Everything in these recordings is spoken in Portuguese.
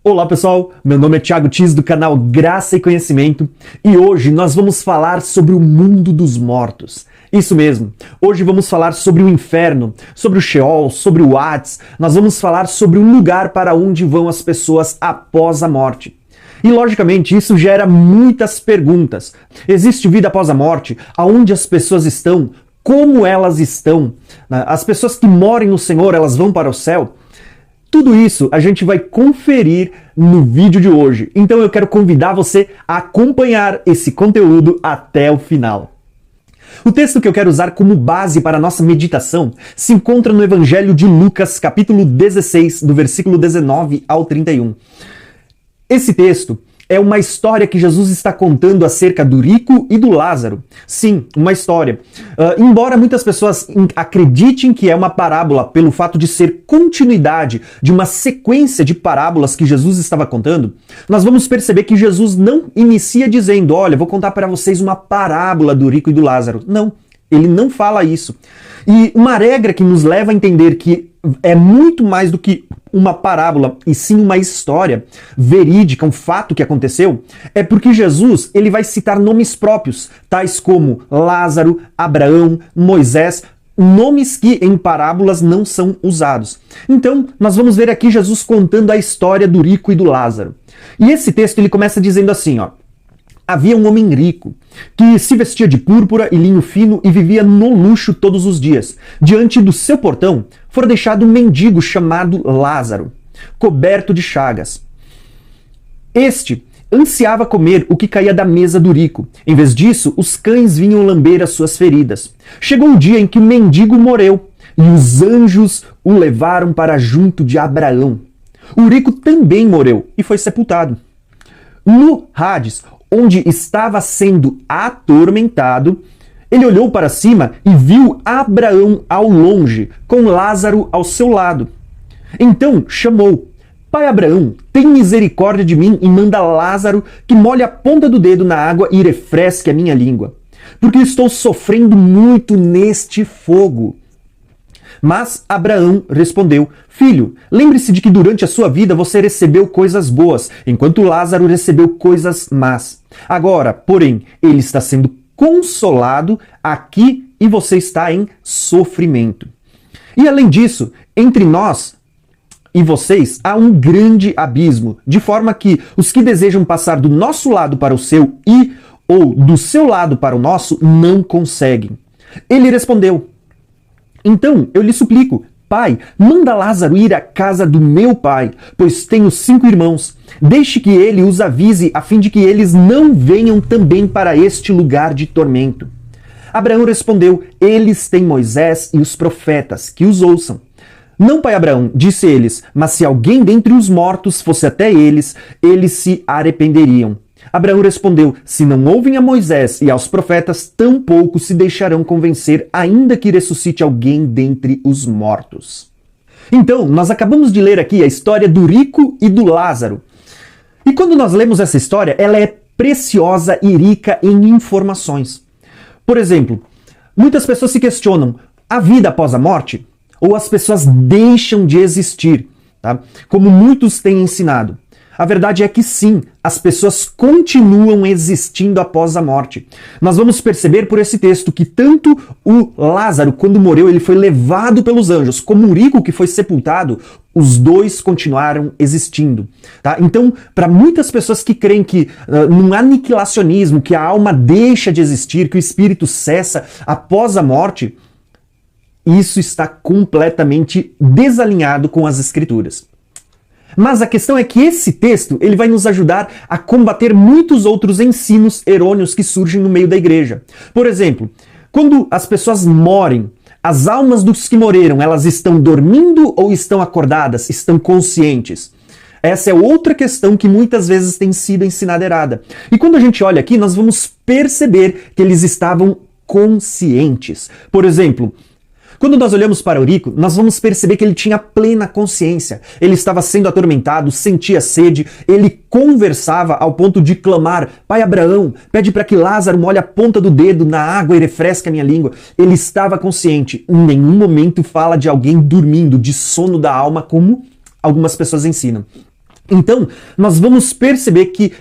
Olá pessoal, meu nome é Thiago Tis do canal Graça e Conhecimento e hoje nós vamos falar sobre o mundo dos mortos. Isso mesmo, hoje vamos falar sobre o inferno, sobre o Sheol, sobre o Hades, nós vamos falar sobre um lugar para onde vão as pessoas após a morte. E logicamente isso gera muitas perguntas. Existe vida após a morte? Aonde as pessoas estão? Como elas estão? As pessoas que morem no Senhor, elas vão para o céu? Tudo isso a gente vai conferir no vídeo de hoje. Então eu quero convidar você a acompanhar esse conteúdo até o final. O texto que eu quero usar como base para a nossa meditação se encontra no Evangelho de Lucas, capítulo 16, do versículo 19 ao 31. Esse texto é uma história que Jesus está contando acerca do rico e do Lázaro. Sim, uma história. Embora muitas pessoas acreditem que é uma parábola pelo fato de ser continuidade de uma sequência de parábolas que Jesus estava contando, nós vamos perceber que Jesus não inicia dizendo, olha, vou contar para vocês uma parábola do rico e do Lázaro. Não, ele não fala isso. E uma regra que nos leva a entender que é muito mais do que uma parábola e sim uma história verídica, um fato que aconteceu, é porque Jesus ele vai citar nomes próprios, tais como Lázaro, Abraão, Moisés, nomes que em parábolas não são usados. Então, nós vamos ver aqui Jesus contando a história do rico e do Lázaro. E esse texto ele começa dizendo assim, ó: havia um homem rico, que se vestia de púrpura e linho fino e vivia no luxo todos os dias. Diante do seu portão, fora deixado um mendigo chamado Lázaro, coberto de chagas. Este ansiava comer o que caía da mesa do rico. Em vez disso, os cães vinham lamber as suas feridas. Chegou o dia em que o mendigo morreu, e os anjos o levaram para junto de Abraão. O rico também morreu e foi sepultado. No Hades, onde estava sendo atormentado, ele olhou para cima e viu Abraão ao longe, com Lázaro ao seu lado. Então chamou: Pai Abraão, tem misericórdia de mim e manda Lázaro que molhe a ponta do dedo na água e refresque a minha língua, porque estou sofrendo muito neste fogo. Mas Abraão respondeu: Filho, lembre-se de que durante a sua vida você recebeu coisas boas, enquanto Lázaro recebeu coisas más. Agora, porém, ele está sendo consolado aqui e você está em sofrimento. E além disso, entre nós e vocês há um grande abismo, de forma que os que desejam passar do nosso lado para o seu ou do seu lado para o nosso não conseguem. Ele respondeu: Então eu lhe suplico, Pai, manda Lázaro ir à casa do meu pai, pois tenho 5 irmãos. Deixe que ele os avise, a fim de que eles não venham também para este lugar de tormento. Abraão respondeu: Eles têm Moisés e os profetas, que os ouçam. Não, pai Abraão, disse eles, mas se alguém dentre os mortos fosse até eles, eles se arrependeriam. Abraão respondeu: Se não ouvem a Moisés e aos profetas, tampouco se deixarão convencer, ainda que ressuscite alguém dentre os mortos. Então, nós acabamos de ler aqui a história do rico e do Lázaro. E quando nós lemos essa história, ela é preciosa e rica em informações. Por exemplo, muitas pessoas se questionam: há vida após a morte? Ou as pessoas deixam de existir? Tá? Como muitos têm ensinado. A verdade é que sim, as pessoas continuam existindo após a morte. Nós vamos perceber por esse texto que tanto o Lázaro, quando morreu, ele foi levado pelos anjos, como o rico que foi sepultado, os dois continuaram existindo. Tá? Então, para muitas pessoas que creem que num aniquilacionismo, que a alma deixa de existir, que o espírito cessa após a morte, isso está completamente desalinhado com as Escrituras. Mas a questão é que esse texto ele vai nos ajudar a combater muitos outros ensinos errôneos que surgem no meio da igreja. Por exemplo, quando as pessoas morrem, as almas dos que morreram, elas estão dormindo ou estão acordadas, estão conscientes? Essa é outra questão que muitas vezes tem sido ensinada errada. E quando a gente olha aqui, nós vamos perceber que eles estavam conscientes. Por exemplo, quando nós olhamos para o rico, nós vamos perceber que ele tinha plena consciência. Ele estava sendo atormentado, sentia sede, ele conversava ao ponto de clamar: Pai Abraão, pede para que Lázaro molhe a ponta do dedo na água e refresque a minha língua. Ele estava consciente. Em nenhum momento fala de alguém dormindo, de sono da alma, como algumas pessoas ensinam. Então, nós vamos perceber que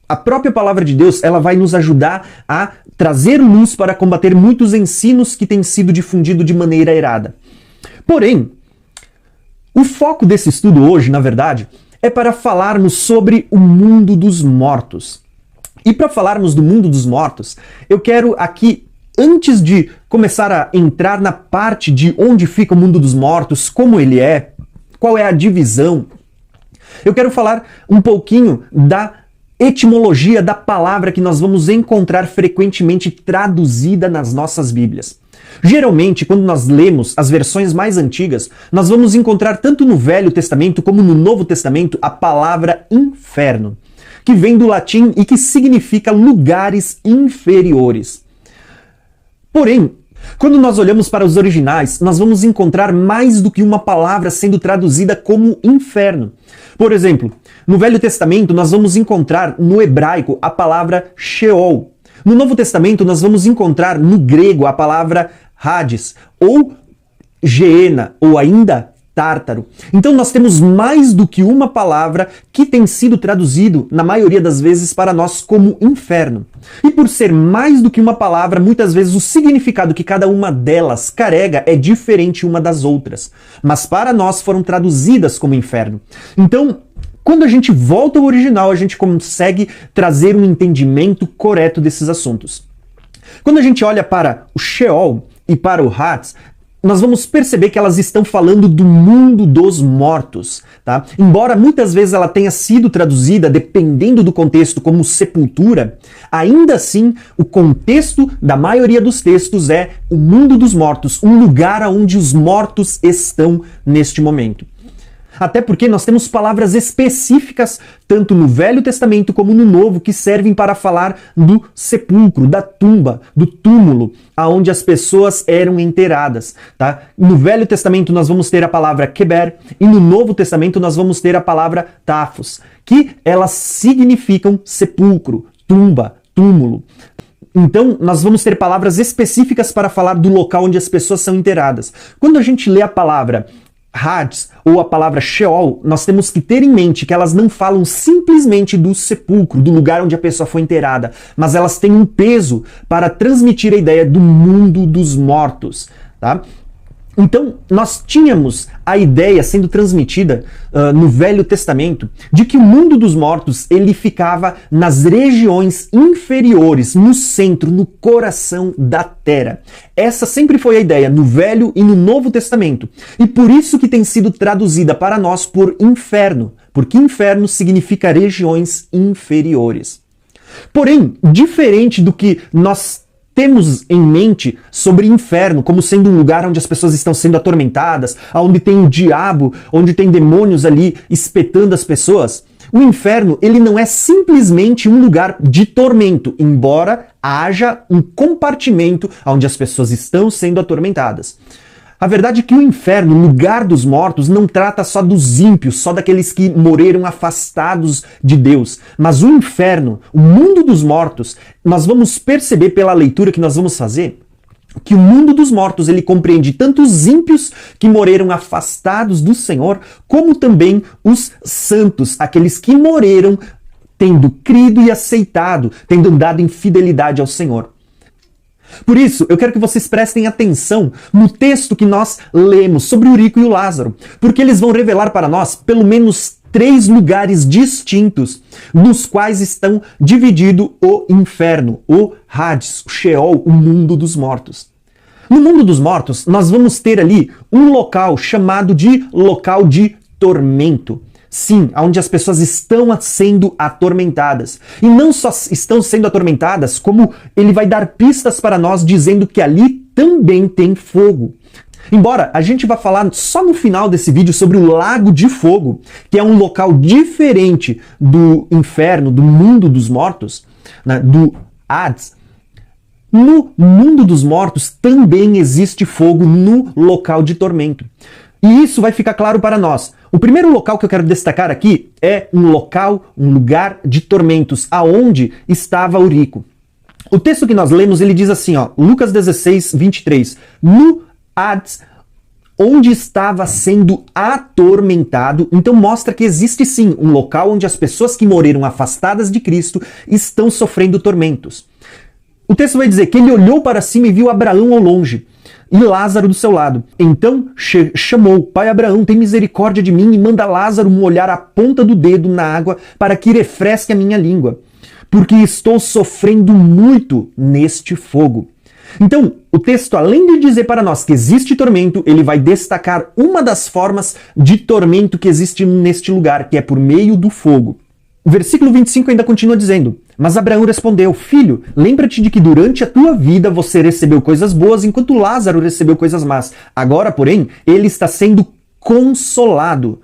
a própria palavra de Deus, ela vai nos ajudar a trazer luz para combater muitos ensinos que têm sido difundidos de maneira errada. Porém, o foco desse estudo hoje, na verdade, é para falarmos sobre o mundo dos mortos. E para falarmos do mundo dos mortos, eu quero aqui, antes de começar a entrar na parte de onde fica o mundo dos mortos, como ele é, qual é a divisão, eu quero falar um pouquinho da etimologia da palavra que nós vamos encontrar frequentemente traduzida nas nossas Bíblias. Geralmente, quando nós lemos as versões mais antigas, nós vamos encontrar tanto no Velho Testamento como no Novo Testamento a palavra inferno, que vem do latim e que significa lugares inferiores. Porém, quando nós olhamos para os originais, nós vamos encontrar mais do que uma palavra sendo traduzida como inferno. Por exemplo, no Velho Testamento nós vamos encontrar no hebraico a palavra Sheol. No Novo Testamento nós vamos encontrar no grego a palavra Hades, ou Geena, ou ainda Tártaro. Então nós temos mais do que uma palavra que tem sido traduzido, na maioria das vezes, para nós como inferno. E por ser mais do que uma palavra, muitas vezes o significado que cada uma delas carrega é diferente uma das outras. Mas para nós foram traduzidas como inferno. Então, quando a gente volta ao original, a gente consegue trazer um entendimento correto desses assuntos. Quando a gente olha para o Sheol e para o Hades, nós vamos perceber que elas estão falando do mundo dos mortos, tá? Embora muitas vezes ela tenha sido traduzida, dependendo do contexto, como sepultura, ainda assim o contexto da maioria dos textos é o mundo dos mortos, um lugar onde os mortos estão neste momento. Até porque nós temos palavras específicas, tanto no Velho Testamento como no Novo, que servem para falar do sepulcro, da tumba, do túmulo, aonde as pessoas eram enterradas. Tá? No Velho Testamento nós vamos ter a palavra Keber, e no Novo Testamento nós vamos ter a palavra Tafos, que elas significam sepulcro, tumba, túmulo. Então, nós vamos ter palavras específicas para falar do local onde as pessoas são enterradas. Quando a gente lê a palavra Hades ou a palavra Sheol, nós temos que ter em mente que elas não falam simplesmente do sepulcro, do lugar onde a pessoa foi enterrada, mas elas têm um peso para transmitir a ideia do mundo dos mortos, tá? Então, nós tínhamos a ideia sendo transmitida no Velho Testamento de que o mundo dos mortos ele ficava nas regiões inferiores, no centro, no coração da terra. Essa sempre foi a ideia no Velho e no Novo Testamento. E por isso que tem sido traduzida para nós por inferno, porque inferno significa regiões inferiores. Porém, diferente do que nós temos em mente sobre inferno como sendo um lugar onde as pessoas estão sendo atormentadas, onde tem o diabo, onde tem demônios ali espetando as pessoas, o inferno ele não é simplesmente um lugar de tormento, embora haja um compartimento onde as pessoas estão sendo atormentadas. A verdade é que o inferno, o lugar dos mortos, não trata só dos ímpios, só daqueles que morreram afastados de Deus. Mas o inferno, o mundo dos mortos, nós vamos perceber pela leitura que nós vamos fazer, que o mundo dos mortos ele compreende tanto os ímpios que morreram afastados do Senhor, como também os santos, aqueles que morreram tendo crido e aceitado, tendo andado em fidelidade ao Senhor. Por isso, eu quero que vocês prestem atenção no texto que nós lemos sobre o rico e o Lázaro, porque eles vão revelar para nós pelo menos 3 lugares distintos nos quais estão dividido o inferno, o Hades, o Sheol, o mundo dos mortos. No mundo dos mortos, nós vamos ter ali um local chamado de local de tormento. Sim, onde as pessoas estão sendo atormentadas. E não só estão sendo atormentadas, como ele vai dar pistas para nós dizendo que ali também tem fogo. Embora a gente vá falar só no final desse vídeo sobre o Lago de Fogo, que é um local diferente do inferno, do mundo dos mortos, né, do Hades, no mundo dos mortos também existe fogo no local de tormento. E isso vai ficar claro para nós. O primeiro local que eu quero destacar aqui é um lugar de tormentos, aonde estava o rico. O texto que nós lemos, ele diz assim, ó, Lucas 16, 23. No Hades, onde estava sendo atormentado. Então mostra que existe sim um local onde as pessoas que morreram afastadas de Cristo estão sofrendo tormentos. O texto vai dizer que ele olhou para cima e viu Abraão ao longe e Lázaro do seu lado. Então chamou: Pai Abraão, tem misericórdia de mim e manda Lázaro molhar a ponta do dedo na água para que refresque a minha língua, porque estou sofrendo muito neste fogo. Então, o texto, além de dizer para nós que existe tormento, ele vai destacar uma das formas de tormento que existe neste lugar, que é por meio do fogo. O versículo 25 ainda continua dizendo: Mas Abraão respondeu: Filho, lembra-te de que durante a tua vida você recebeu coisas boas, enquanto Lázaro recebeu coisas más. Agora, porém, ele está sendo consolado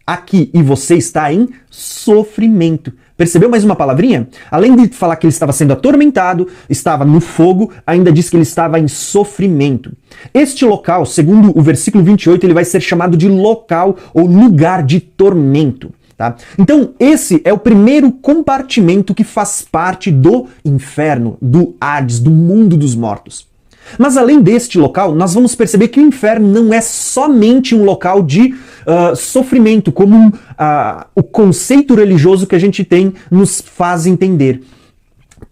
aqui e você está em sofrimento. Percebeu mais uma palavrinha? Além de falar que ele estava sendo atormentado, estava no fogo, ainda diz que ele estava em sofrimento. Este local, segundo o versículo 28, ele vai ser chamado de local ou lugar de tormento. Tá? Então, esse é o primeiro compartimento que faz parte do inferno, do Hades, do mundo dos mortos. Mas além deste local, nós vamos perceber que o inferno não é somente um local de sofrimento, como o conceito religioso que a gente tem nos faz entender.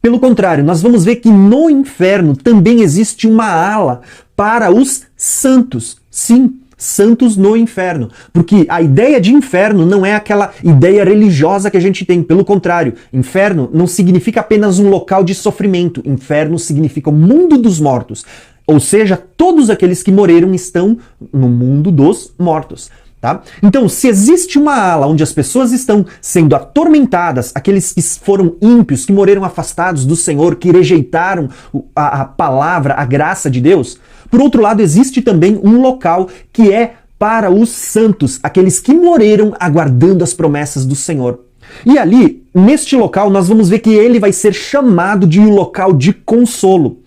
Pelo contrário, nós vamos ver que no inferno também existe uma ala para os santos. Sim, santos no inferno. Porque a ideia de inferno não é aquela ideia religiosa que a gente tem. Pelo contrário, inferno não significa apenas um local de sofrimento. Inferno significa o mundo dos mortos. Ou seja, todos aqueles que morreram estão no mundo dos mortos. Tá? Então, se existe uma ala onde as pessoas estão sendo atormentadas, aqueles que foram ímpios, que morreram afastados do Senhor, que rejeitaram a palavra, a graça de Deus, por outro lado, existe também um local que é para os santos, aqueles que morreram aguardando as promessas do Senhor. E ali, neste local, nós vamos ver que ele vai ser chamado de um local de consolo.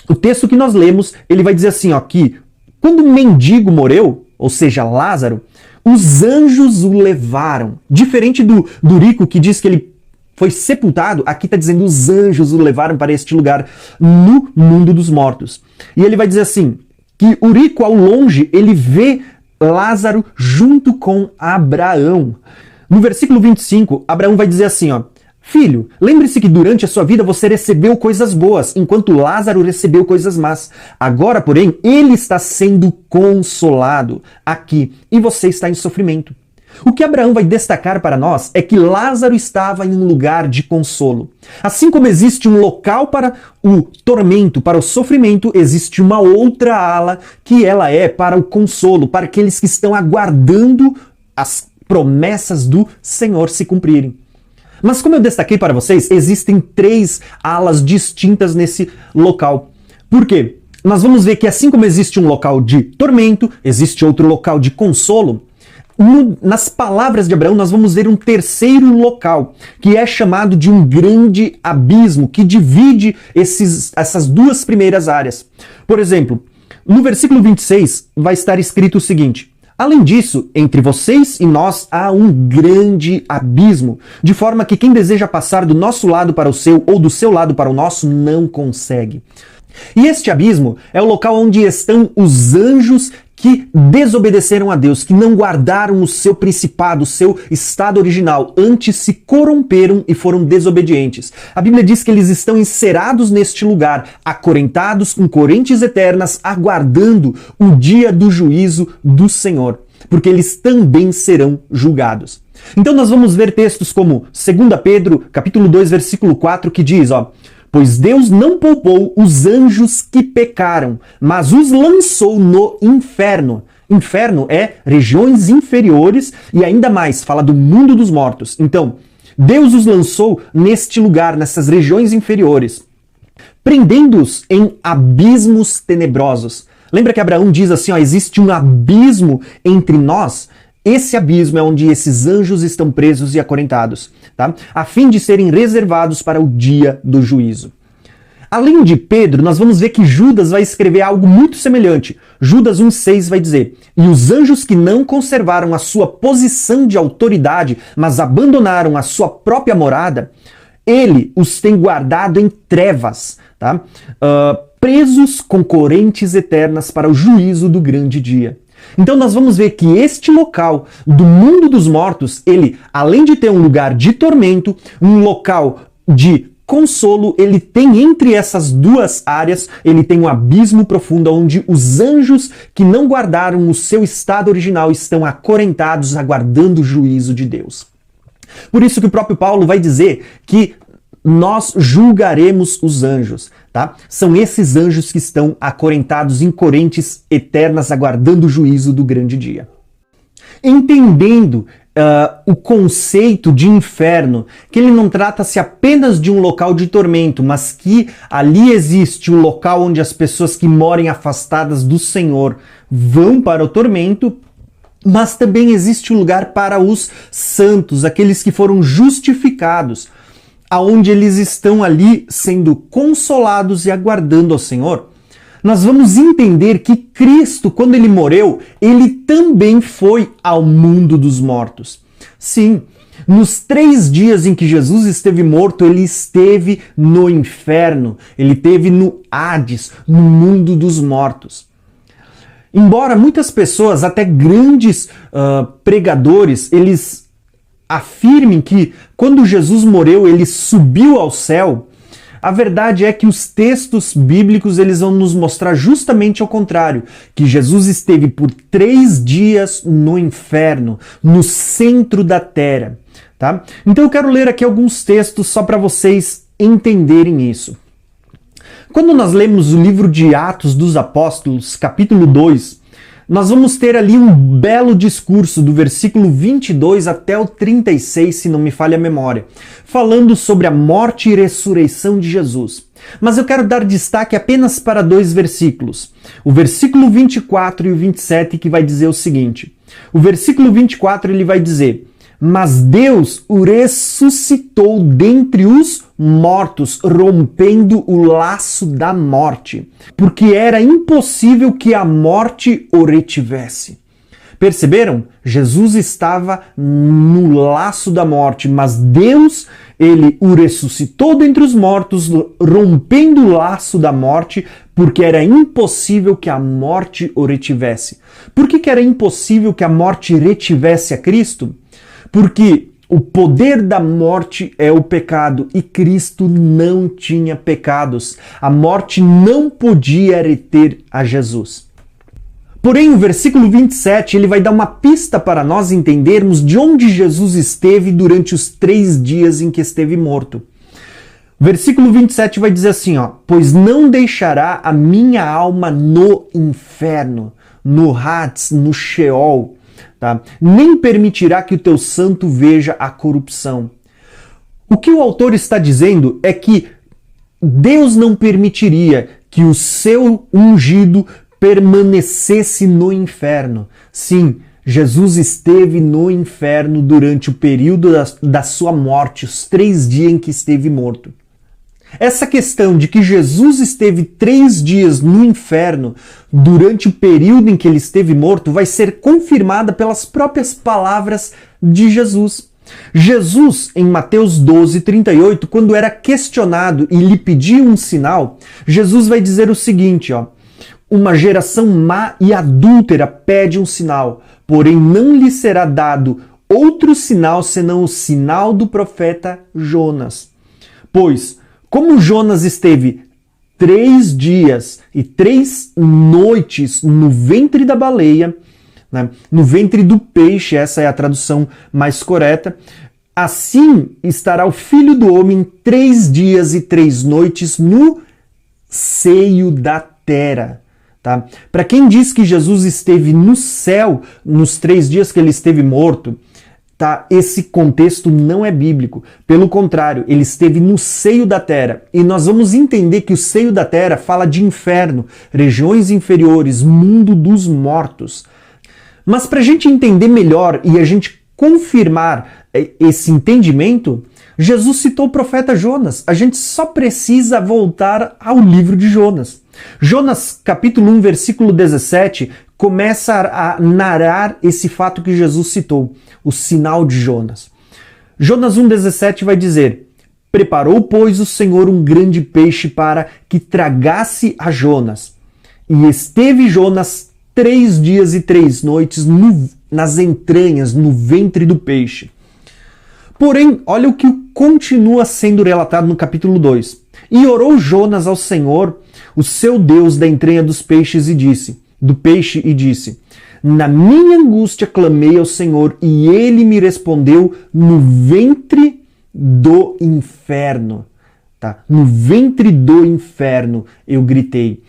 O texto que nós lemos, ele vai dizer assim, ó, que quando o mendigo morreu, ou seja, Lázaro, os anjos o levaram. Diferente do rico que diz que ele foi sepultado, aqui está dizendo os anjos o levaram para este lugar no mundo dos mortos. E ele vai dizer assim, que o rico ao longe, ele vê Lázaro junto com Abraão. No versículo 25, Abraão vai dizer assim, ó, Filho, lembre-se que durante a sua vida você recebeu coisas boas, enquanto Lázaro recebeu coisas más. Agora, porém, ele está sendo consolado aqui e você está em sofrimento. O que Abraão vai destacar para nós é que Lázaro estava em um lugar de consolo. Assim como existe um local para o tormento, para o sofrimento, existe uma outra ala que ela é para o consolo, para aqueles que estão aguardando as promessas do Senhor se cumprirem. Mas como eu destaquei para vocês, existem 3 alas distintas nesse local. Por quê? Nós vamos ver que assim como existe um local de tormento, existe outro local de consolo. Nas palavras de Abraão, nós vamos ver um terceiro local, que é chamado de um grande abismo, que divide essas 2 primeiras áreas. Por exemplo, no versículo 26 vai estar escrito o seguinte: Além disso, entre vocês e nós há um grande abismo, de forma que quem deseja passar do nosso lado para o seu ou do seu lado para o nosso não consegue. E este abismo é o local onde estão os anjos que desobedeceram a Deus, que não guardaram o seu principado, o seu estado original, antes se corromperam e foram desobedientes. A Bíblia diz que eles estão encerados neste lugar, acorrentados com correntes eternas, aguardando o dia do juízo do Senhor, porque eles também serão julgados. Então nós vamos ver textos como 2 Pedro, capítulo 2, versículo 4, que diz, ó, Pois Deus não poupou os anjos que pecaram, mas os lançou no inferno. Inferno é regiões inferiores e ainda mais, fala do mundo dos mortos. Então, Deus os lançou neste lugar, nessas regiões inferiores, prendendo-os em abismos tenebrosos. Lembra que Abraão diz assim, ó, existe um abismo entre nós? Esse abismo é onde esses anjos estão presos e acorrentados, tá? A fim de serem reservados para o dia do juízo. Além de Pedro, nós vamos ver que Judas vai escrever algo muito semelhante. Judas 1,6 vai dizer, E os anjos que não conservaram a sua posição de autoridade, mas abandonaram a sua própria morada, ele os tem guardado em trevas, tá? Presos com correntes eternas para o juízo do grande dia. Então nós vamos ver que este local do mundo dos mortos, ele, além de ter um lugar de tormento, um local de consolo, ele tem entre essas duas áreas, ele tem um abismo profundo onde os anjos que não guardaram o seu estado original estão acorrentados, aguardando o juízo de Deus. Por isso que o próprio Paulo vai dizer que nós julgaremos os anjos, tá? São esses anjos que estão acorrentados em correntes eternas, aguardando o juízo do grande dia. Entendendo o conceito de inferno, que ele não trata-se apenas de um local de tormento, mas que ali existe um local onde as pessoas que morem afastadas do Senhor vão para o tormento, mas também existe um lugar para os santos, aqueles que foram justificados, aonde eles estão ali sendo consolados e aguardando ao Senhor. Nós vamos entender que Cristo, quando ele morreu, ele também foi ao mundo dos mortos. Sim, nos 3 dias em que Jesus esteve morto, ele esteve no inferno, ele esteve no Hades, no mundo dos mortos. Embora muitas pessoas, até grandes pregadores, eles afirmem que quando Jesus morreu, ele subiu ao céu, a verdade é que os textos bíblicos eles vão nos mostrar justamente ao contrário, que Jesus esteve por 3 dias no inferno, no centro da terra. Tá? Então eu quero ler aqui alguns textos só para vocês entenderem isso. Quando nós lemos o livro de Atos dos Apóstolos, capítulo 2, nós vamos ter ali um belo discurso do versículo 22 até o 36, se não me falha a memória, falando sobre a morte e ressurreição de Jesus. Mas eu quero dar destaque apenas para 2 versículos. O versículo 24 e o 27, que vai dizer o seguinte. O versículo 24 ele vai dizer: mas Deus o ressuscitou dentre os mortos, rompendo o laço da morte, porque era impossível que a morte o retivesse. Perceberam? Jesus estava no laço da morte, mas Deus, ele o ressuscitou dentre os mortos, rompendo o laço da morte, porque era impossível que a morte o retivesse. Por que era impossível que a morte retivesse a Cristo? Porque o poder da morte é o pecado e Cristo não tinha pecados. A morte não podia reter a Jesus. Porém, o versículo 27 ele vai dar uma pista para nós entendermos de onde Jesus esteve durante os 3 dias em que esteve morto. O versículo 27 vai dizer assim, ó: pois não deixará a minha alma no inferno, no Hades, no Sheol, tá? Nem permitirá que o teu santo veja a corrupção. O que o autor está dizendo é que Deus não permitiria que o seu ungido permanecesse no inferno. Sim, Jesus esteve no inferno durante o período da sua morte, os 3 dias em que esteve morto. Essa questão de que Jesus esteve 3 dias no inferno durante o período em que ele esteve morto vai ser confirmada pelas próprias palavras de Jesus. Jesus, em Mateus 12:38, quando era questionado e lhe pediam um sinal, Jesus vai dizer o seguinte, ó: uma geração má e adúltera pede um sinal, porém não lhe será dado outro sinal senão o sinal do profeta Jonas. Pois, como Jonas esteve 3 dias e 3 noites no ventre da baleia, né, no ventre do peixe, essa é a tradução mais correta, assim estará o Filho do Homem 3 dias e 3 noites no seio da terra. Tá? Para quem diz que Jesus esteve no céu nos 3 dias que ele esteve morto, tá? Esse contexto não é bíblico. Pelo contrário, ele esteve no seio da terra. E nós vamos entender que o seio da terra fala de inferno, regiões inferiores, mundo dos mortos. Mas para a gente entender melhor e a gente confirmar esse entendimento, Jesus citou o profeta Jonas. A gente só precisa voltar ao livro de Jonas. Jonas, capítulo 1, versículo 17, começa a narrar esse fato que Jesus citou, o sinal de Jonas. Jonas 1,17 vai dizer: preparou, pois, o Senhor um grande peixe para que tragasse a Jonas. E esteve Jonas 3 dias e 3 noites nas entranhas, no ventre do peixe. Porém, olha o que continua sendo relatado no capítulo 2. E orou Jonas ao Senhor, o seu Deus, da entranha dos peixes do peixe e disse: na minha angústia clamei ao Senhor, e ele me respondeu no ventre do inferno. Tá? No ventre do inferno eu gritei.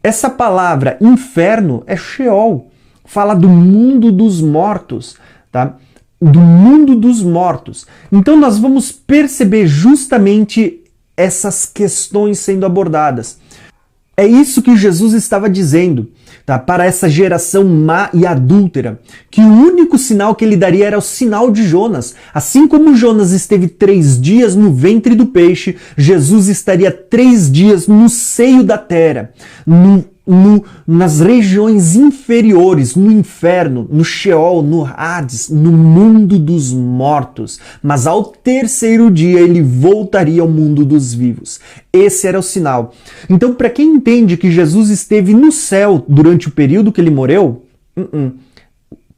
Essa palavra inferno é Sheol, fala do mundo dos mortos, tá? Do mundo dos mortos. Então nós vamos perceber justamente essas questões sendo abordadas. É isso que Jesus estava dizendo, tá? Para essa geração má e adúltera, que o único sinal que ele daria era o sinal de Jonas. Assim como Jonas esteve 3 dias no ventre do peixe, Jesus estaria 3 dias no seio da terra, nas regiões inferiores, no inferno, no Sheol, no Hades, no mundo dos mortos. Mas ao terceiro dia ele voltaria ao mundo dos vivos. Esse era o sinal. Então, para quem entende que Jesus esteve no céu durante o período que ele morreu,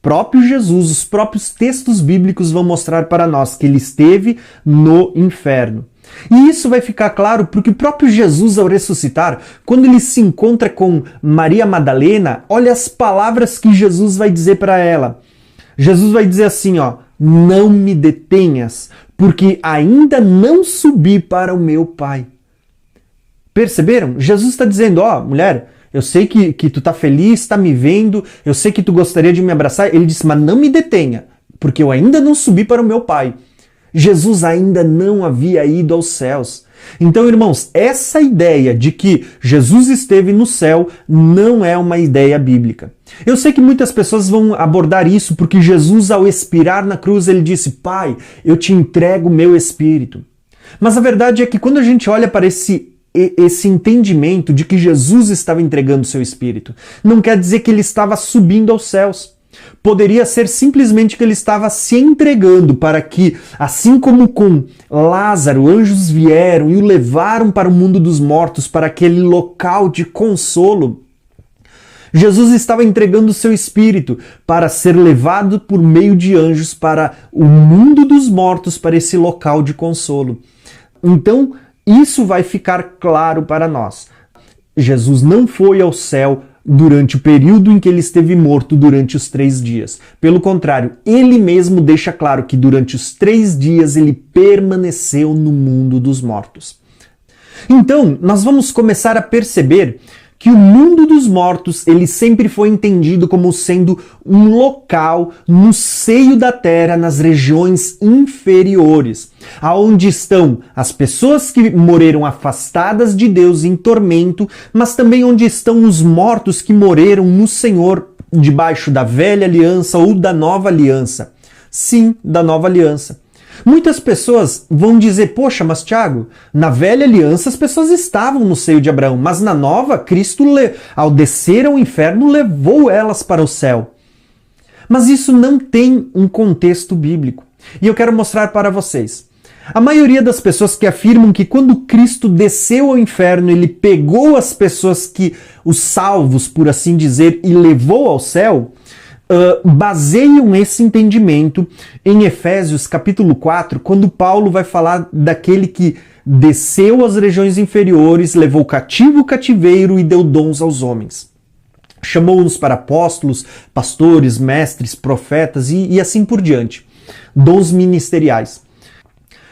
próprio Jesus, os próprios textos bíblicos vão mostrar para nós que ele esteve no inferno. E isso vai ficar claro porque o próprio Jesus, ao ressuscitar, quando ele se encontra com Maria Madalena, olha as palavras que Jesus vai dizer para ela. Jesus vai dizer assim, ó: não me detenhas, porque ainda não subi para o meu Pai. Perceberam? Jesus está dizendo, ó, mulher, eu sei que tu tá feliz, tá me vendo, eu sei que tu gostaria de me abraçar. Ele disse, mas não me detenha, porque eu ainda não subi para o meu Pai. Jesus ainda não havia ido aos céus. Então, irmãos, essa ideia de que Jesus esteve no céu não é uma ideia bíblica. Eu sei que muitas pessoas vão abordar isso porque Jesus, ao expirar na cruz, ele disse, Pai, eu te entrego o meu espírito. Mas a verdade é que quando a gente olha para esse entendimento de que Jesus estava entregando o seu espírito, não quer dizer que ele estava subindo aos céus. Poderia ser simplesmente que ele estava se entregando para que, assim como com Lázaro, anjos vieram e o levaram para o mundo dos mortos, para aquele local de consolo, Jesus estava entregando o seu espírito para ser levado por meio de anjos para o mundo dos mortos, para esse local de consolo. Então, isso vai ficar claro para nós. Jesus não foi ao céu durante o período em que ele esteve morto durante os 3 dias. Pelo contrário, ele mesmo deixa claro que durante os 3 dias ele permaneceu no mundo dos mortos. Então, nós vamos começar a perceber que o mundo dos mortos ele sempre foi entendido como sendo um local no seio da terra, nas regiões inferiores, aonde estão as pessoas que morreram afastadas de Deus em tormento, mas também onde estão os mortos que morreram no Senhor debaixo da velha aliança ou da nova aliança. Sim, da nova aliança. Muitas pessoas vão dizer, poxa, mas Tiago, na velha aliança as pessoas estavam no seio de Abraão, mas na nova, Cristo, ao descer ao inferno, levou elas para o céu. Mas isso não tem um contexto bíblico. E eu quero mostrar para vocês. A maioria das pessoas que afirmam que quando Cristo desceu ao inferno, ele pegou as pessoas os salvos, por assim dizer, e levou ao céu, baseiam esse entendimento em Efésios capítulo 4, quando Paulo vai falar daquele que desceu às regiões inferiores, levou cativo o cativeiro e deu dons aos homens. Chamou-nos para apóstolos, pastores, mestres, profetas e assim por diante. Dons ministeriais.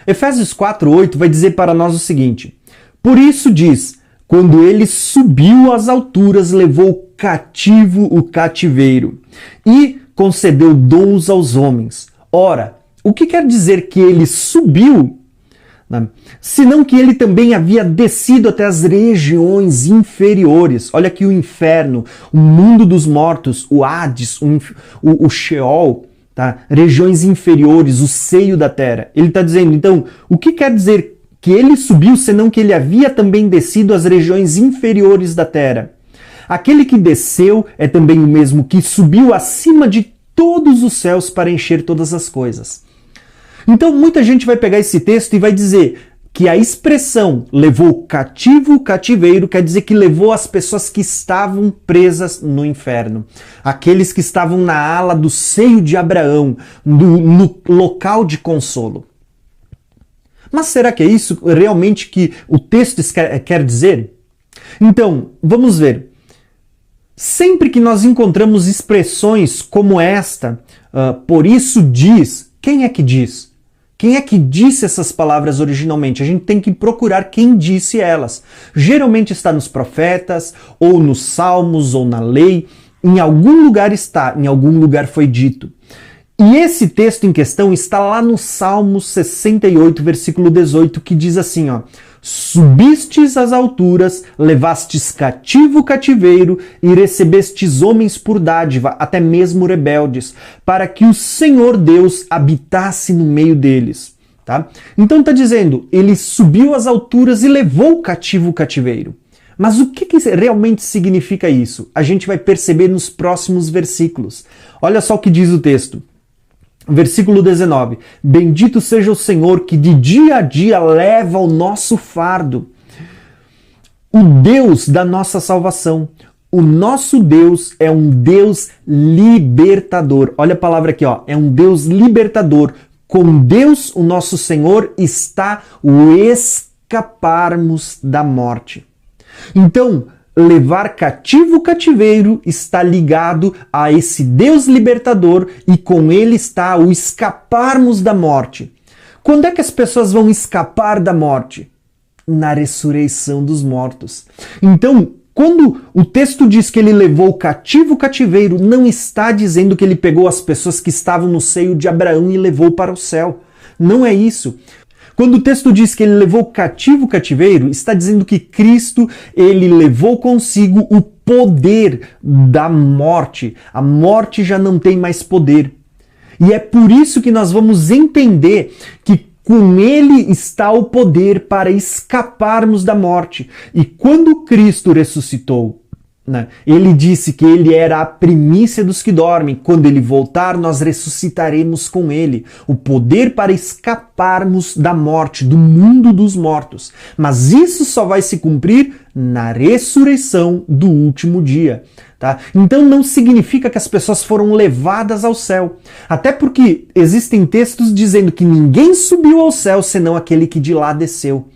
Efésios 4:8 vai dizer para nós o seguinte: por isso diz, quando ele subiu às alturas, levou cativo o cativeiro e concedeu dons aos homens. Ora, o que quer dizer que ele subiu? Senão que ele também havia descido até as regiões inferiores. Olha aqui o inferno, o mundo dos mortos, o Hades, o Sheol, tá? Regiões inferiores, o seio da terra. Ele está dizendo, então, o que quer dizer que ele subiu, senão que ele havia também descido às regiões inferiores da terra? Aquele que desceu é também o mesmo que subiu acima de todos os céus para encher todas as coisas. Então muita gente vai pegar esse texto e vai dizer que expressão levou cativo o cativeiro quer dizer que levou as pessoas que estavam presas no inferno. Aqueles que estavam na ala do seio de Abraão, no local de consolo. Mas será que é isso realmente que o texto quer dizer? Então, vamos ver. Sempre que nós encontramos expressões como esta, por isso diz, quem é que diz? Quem é que disse essas palavras originalmente? A gente tem que procurar quem disse elas. Geralmente está nos profetas, ou nos salmos, ou na lei. Em algum lugar está, em algum lugar foi dito. E esse texto em questão está lá no Salmo 68, versículo 18, que diz assim, ó: subistes às alturas, levastes cativo o cativeiro e recebestes homens por dádiva, até mesmo rebeldes, para que o Senhor Deus habitasse no meio deles. Tá? Então está dizendo, ele subiu às alturas e levou cativo o cativeiro. Mas o que realmente significa isso? A gente vai perceber nos próximos versículos. Olha só o que diz o texto. Versículo 19. Bendito seja o Senhor que de dia a dia leva o nosso fardo. O Deus da nossa salvação. O nosso Deus é um Deus libertador. Olha a palavra aqui, ó. É um Deus libertador. Com Deus, o nosso Senhor, está o escaparmos da morte. Então, levar cativo o cativeiro está ligado a esse Deus libertador e com ele está o escaparmos da morte. Quando é que as pessoas vão escapar da morte? Na ressurreição dos mortos. Então, quando o texto diz que ele levou cativo o cativeiro, não está dizendo que ele pegou as pessoas que estavam no seio de Abraão e levou para o céu. Não é isso. Quando o texto diz que ele levou cativo o cativeiro, está dizendo que Cristo, ele levou consigo o poder da morte. A morte já não tem mais poder. E é por isso que nós vamos entender que com ele está o poder para escaparmos da morte. E quando Cristo ressuscitou, ele disse que ele era a primícia dos que dormem. Quando ele voltar, nós ressuscitaremos com ele. O poder para escaparmos da morte, do mundo dos mortos. Mas isso só vai se cumprir na ressurreição do último dia. Tá? Então não significa que as pessoas foram levadas ao céu. Até porque existem textos dizendo que ninguém subiu ao céu senão aquele que de lá desceu.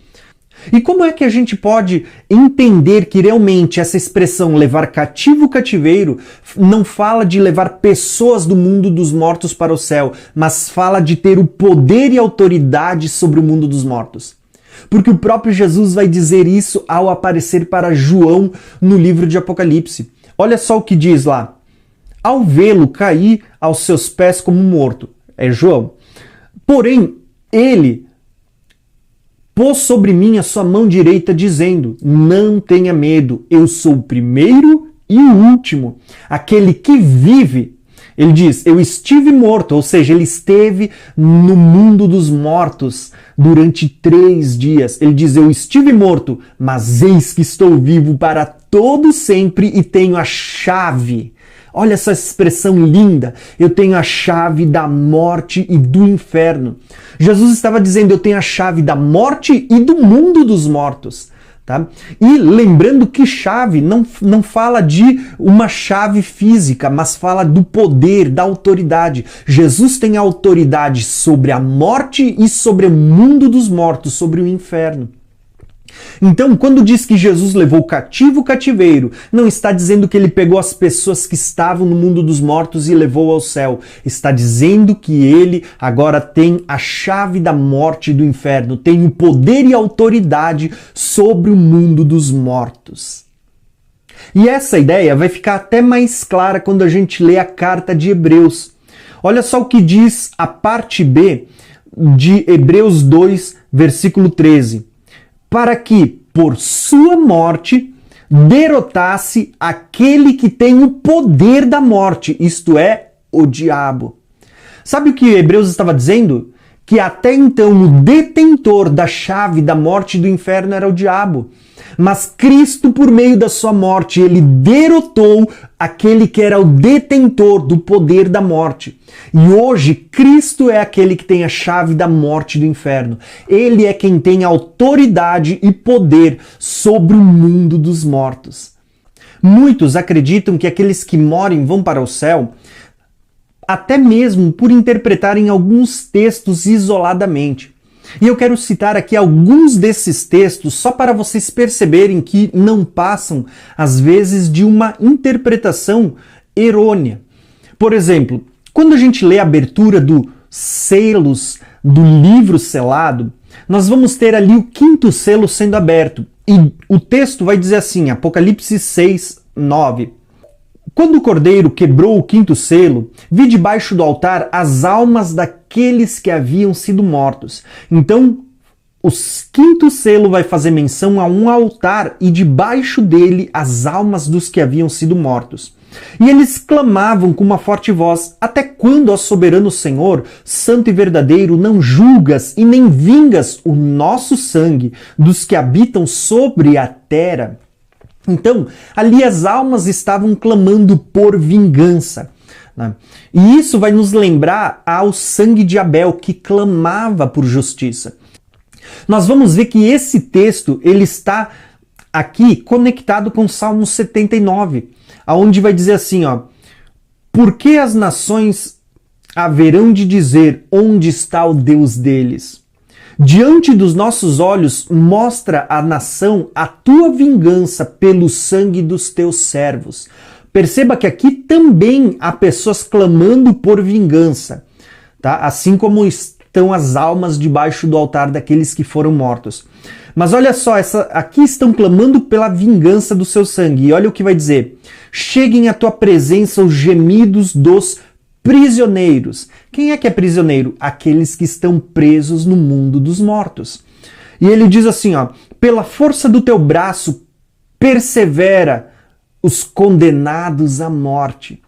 E como é que a gente pode entender que realmente essa expressão levar cativo o cativeiro não fala de levar pessoas do mundo dos mortos para o céu, mas fala de ter o poder e autoridade sobre o mundo dos mortos? Porque o próprio Jesus vai dizer isso ao aparecer para João no livro de Apocalipse. Olha só o que diz lá. Ao vê-lo cair aos seus pés como morto. É João. Porém, ele pôs sobre mim a sua mão direita, dizendo: não tenha medo, eu sou o primeiro e o último, aquele que vive. Ele diz, eu estive morto, ou seja, ele esteve no mundo dos mortos durante 3 dias. Ele diz, eu estive morto, mas eis que estou vivo para todo sempre e tenho a chave. Olha essa expressão linda. Eu tenho a chave da morte e do inferno. Jesus estava dizendo, eu tenho a chave da morte e do mundo dos mortos. Tá? E lembrando que chave não fala de uma chave física, mas fala do poder, da autoridade. Jesus tem autoridade sobre a morte e sobre o mundo dos mortos, sobre o inferno. Então, quando diz que Jesus levou cativo o cativeiro, não está dizendo que ele pegou as pessoas que estavam no mundo dos mortos e levou ao céu. Está dizendo que ele agora tem a chave da morte e do inferno, tem o poder e autoridade sobre o mundo dos mortos. E essa ideia vai ficar até mais clara quando a gente lê a carta de Hebreus. Olha só o que diz a parte B de Hebreus 2, versículo 13. Para que, por sua morte, derrotasse aquele que tem o poder da morte, isto é, o diabo. Sabe o que Hebreus estava dizendo? que até então o detentor da chave da morte e do inferno era o diabo. Mas Cristo, por meio da sua morte, ele derrotou aquele que era o detentor do poder da morte. E hoje, Cristo é aquele que tem a chave da morte e do inferno. Ele é quem tem autoridade e poder sobre o mundo dos mortos. Muitos acreditam que aqueles que morrem vão para o céu, até mesmo por interpretarem alguns textos isoladamente. E eu quero citar aqui alguns desses textos só para vocês perceberem que não passam, às vezes, de uma interpretação errônea. Por exemplo, quando a gente lê a abertura dos selos do livro selado, nós vamos ter ali o 5º selo sendo aberto. E o texto vai dizer assim, Apocalipse 6, 9. Quando o Cordeiro quebrou o 5º selo, vi debaixo do altar as almas daqueles que haviam sido mortos. Então, o 5º selo vai fazer menção a um altar e debaixo dele as almas dos que haviam sido mortos. E eles clamavam com uma forte voz: até quando, ó soberano Senhor, santo e verdadeiro, não julgas e nem vingas o nosso sangue dos que habitam sobre a terra? Então, ali as almas estavam clamando por vingança. Né? E isso vai nos lembrar ao sangue de Abel, que clamava por justiça. Nós vamos ver que esse texto ele está aqui conectado com o Salmo 79, onde vai dizer assim, ó: por que as nações haverão de dizer onde está o Deus deles? Diante dos nossos olhos, mostra a nação a tua vingança pelo sangue dos teus servos. Perceba que aqui também há pessoas clamando por vingança, tá? Assim como estão as almas debaixo do altar daqueles que foram mortos. Mas olha só, aqui estão clamando pela vingança do seu sangue. E olha o que vai dizer: cheguem à tua presença os gemidos dos prisioneiros. Quem é que é prisioneiro? Aqueles que estão presos no mundo dos mortos. E ele diz assim, ó: pela força do teu braço persevera os condenados à morte.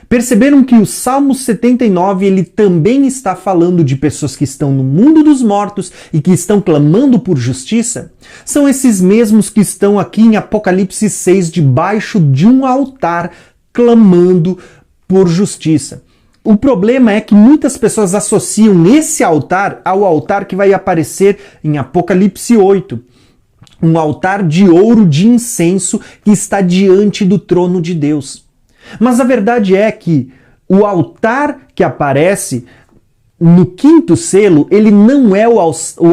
Perceberam que o Salmo 79 ele também está falando de pessoas que estão no mundo dos mortos e que estão clamando por justiça? São esses mesmos que estão aqui em Apocalipse 6 debaixo de um altar clamando por justiça. O problema é que muitas pessoas associam esse altar ao altar que vai aparecer em Apocalipse 8. Um altar de ouro de incenso que está diante do trono de Deus. Mas a verdade é que o altar que aparece no 5º selo, ele não é o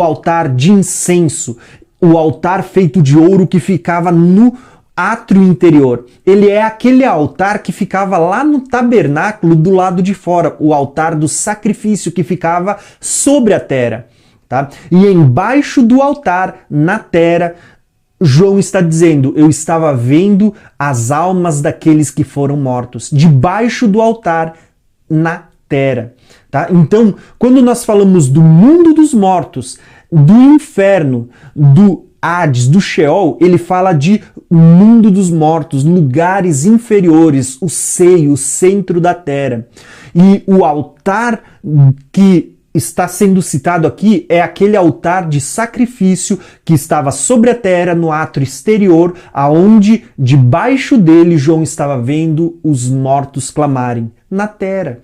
altar de incenso, o altar feito de ouro que ficava no átrio interior. Ele é aquele altar que ficava lá no tabernáculo do lado de fora, o altar do sacrifício que ficava sobre a terra. Tá? E embaixo do altar, na terra, João está dizendo: eu estava vendo as almas daqueles que foram mortos, debaixo do altar, na terra. Tá? Então, quando nós falamos do mundo dos mortos, do inferno, do Hades, do Sheol, ele fala de mundo dos mortos, lugares inferiores, o seio, o centro da terra. E o altar que está sendo citado aqui é aquele altar de sacrifício que estava sobre a terra, no átrio exterior, aonde debaixo dele João estava vendo os mortos clamarem. Na terra,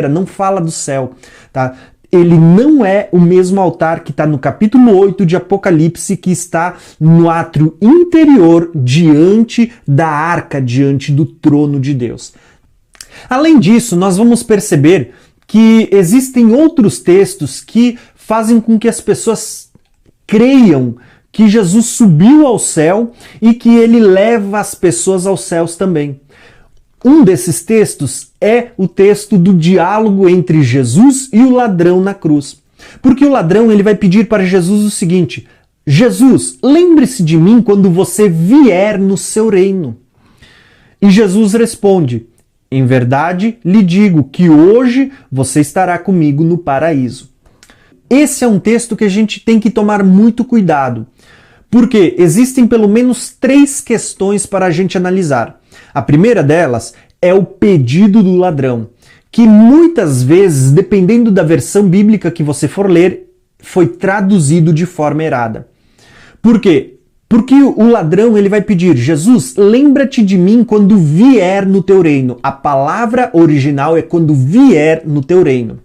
não fala do céu, tá? Ele não é o mesmo altar que está no capítulo 8 de Apocalipse, que está no átrio interior, diante da arca, diante do trono de Deus. Além disso, nós vamos perceber que existem outros textos que fazem com que as pessoas creiam que Jesus subiu ao céu e que ele leva as pessoas aos céus também. Um desses textos é o texto do diálogo entre Jesus e o ladrão na cruz. Porque o ladrão ele vai pedir para Jesus o seguinte: Jesus, lembre-se de mim quando você vier no seu reino. E Jesus responde: em verdade lhe digo que hoje você estará comigo no paraíso. Esse é um texto que a gente tem que tomar muito cuidado, porque existem pelo menos 3 questões para a gente analisar. A primeira delas é o pedido do ladrão, que muitas vezes, dependendo da versão bíblica que você for ler, foi traduzido de forma errada. Por quê? Porque o ladrão ele vai pedir, Jesus, lembra-te de mim quando vier no teu reino. A palavra original é quando vier no teu reino.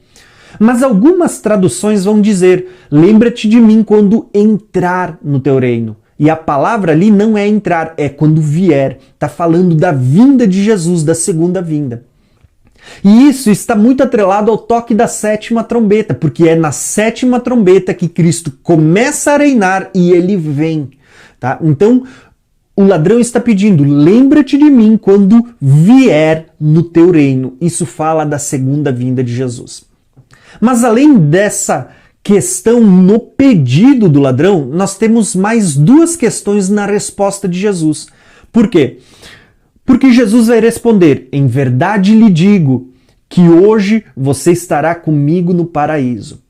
Mas algumas traduções vão dizer, lembra-te de mim quando entrar no teu reino. E a palavra ali não é entrar, é quando vier. Está falando da vinda de Jesus, da segunda vinda. E isso está muito atrelado ao toque da sétima trombeta, porque é na sétima trombeta que Cristo começa a reinar e ele vem. Tá? Então, o ladrão está pedindo, lembra-te de mim quando vier no teu reino. Isso fala da segunda vinda de Jesus. Mas além dessa questão no pedido do ladrão, nós temos mais duas questões na resposta de Jesus. Por quê? Porque Jesus vai responder, em verdade lhe digo que hoje você estará comigo no paraíso.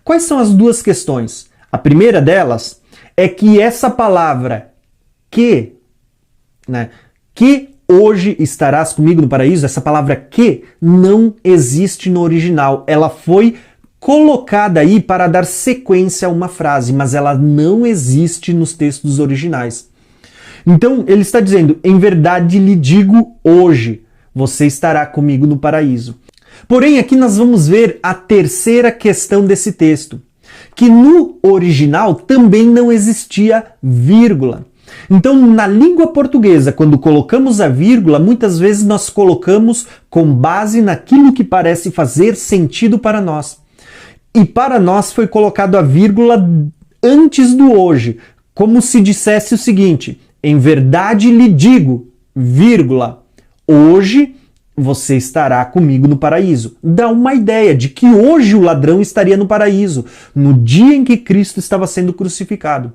Quais são as duas questões? A primeira delas é que essa palavra que hoje estarás comigo no paraíso, essa palavra que não existe no original. Ela foi colocada aí para dar sequência a uma frase, mas ela não existe nos textos originais. Então ele está dizendo, em verdade lhe digo hoje, você estará comigo no paraíso. Porém, aqui nós vamos ver a terceira questão desse texto, que no original também não existia vírgula. Então, na língua portuguesa, quando colocamos a vírgula, muitas vezes nós colocamos com base naquilo que parece fazer sentido para nós. E para nós foi colocado a vírgula antes do hoje, como se dissesse o seguinte, em verdade lhe digo, vírgula, hoje você estará comigo no paraíso. Dá uma ideia de que hoje o ladrão estaria no paraíso, no dia em que Cristo estava sendo crucificado.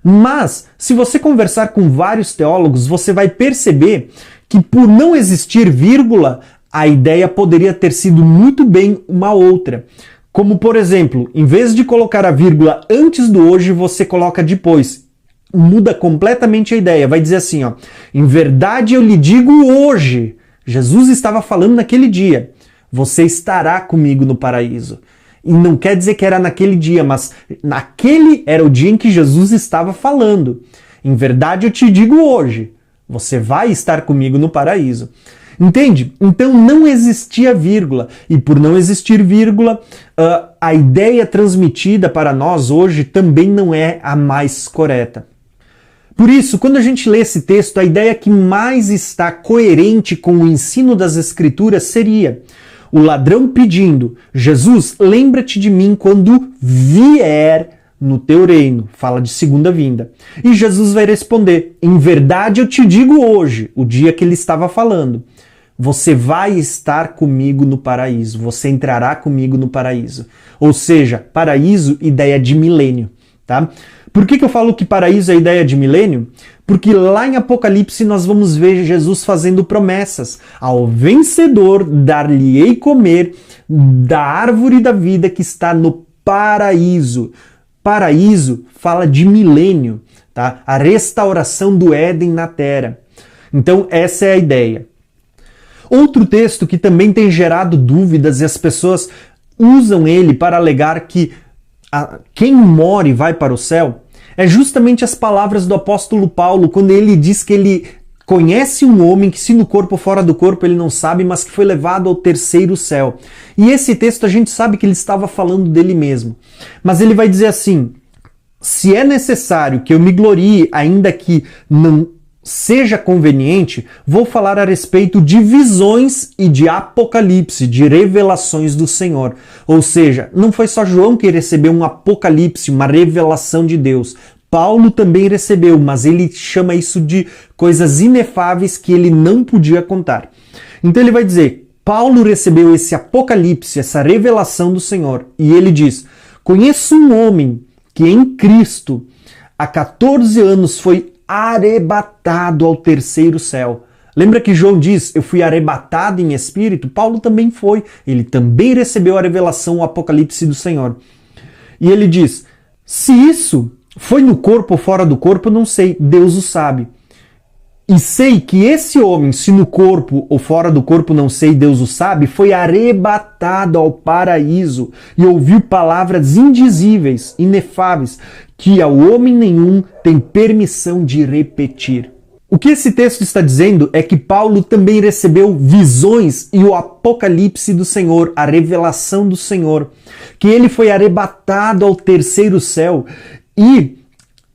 Mas, se você conversar com vários teólogos, você vai perceber que por não existir vírgula, a ideia poderia ter sido muito bem uma outra. Como, por exemplo, em vez de colocar a vírgula antes do hoje, você coloca depois. Muda completamente a ideia. Vai dizer assim, ó, em verdade eu lhe digo hoje. Jesus estava falando naquele dia. Você estará comigo no paraíso. E não quer dizer que era naquele dia, mas naquele era o dia em que Jesus estava falando. Em verdade eu te digo hoje. Você vai estar comigo no paraíso. Entende? Então não existia vírgula. E por não existir vírgula, a ideia transmitida para nós hoje também não é a mais correta. Por isso, quando a gente lê esse texto, a ideia que mais está coerente com o ensino das Escrituras seria o ladrão pedindo, Jesus, lembra-te de mim quando vier no teu reino. Fala de segunda vinda. E Jesus vai responder, em verdade eu te digo hoje, o dia que ele estava falando, você vai estar comigo no paraíso, você entrará comigo no paraíso. Ou seja, paraíso, ideia de milênio, tá? Por que eu falo que paraíso é ideia de milênio? Porque lá em Apocalipse nós vamos ver Jesus fazendo promessas. Ao vencedor dar-lhe-ei comer da árvore da vida que está no paraíso. Paraíso fala de milênio, tá? A restauração do Éden na Terra. Então essa é a ideia. Outro texto que também tem gerado dúvidas e as pessoas usam ele para alegar que quem morre vai para o céu, é justamente as palavras do apóstolo Paulo, quando ele diz que ele conhece um homem que se no corpo ou fora do corpo ele não sabe, mas que foi levado ao terceiro céu. E esse texto a gente sabe que ele estava falando dele mesmo. Mas ele vai dizer assim, se é necessário que eu me glorie, ainda que não seja conveniente, vou falar a respeito de visões e de apocalipse, de revelações do Senhor. Ou seja, não foi só João que recebeu um apocalipse, uma revelação de Deus. Paulo também recebeu, mas ele chama isso de coisas inefáveis que ele não podia contar. Então ele vai dizer, Paulo recebeu esse apocalipse, essa revelação do Senhor, e ele diz, conheço um homem que em Cristo há 14 anos foi arrebatado ao terceiro céu. Lembra que João diz, eu fui arrebatado em espírito? Paulo também foi. Ele também recebeu a revelação, o apocalipse do Senhor. E ele diz, se isso foi no corpo ou fora do corpo, eu não sei, Deus o sabe. E sei que esse homem, se no corpo ou fora do corpo, não sei, Deus o sabe, foi arrebatado ao paraíso e ouviu palavras indizíveis, inefáveis, que ao homem nenhum tem permissão de repetir. O que esse texto está dizendo é que Paulo também recebeu visões e o apocalipse do Senhor, a revelação do Senhor, que ele foi arrebatado ao terceiro céu e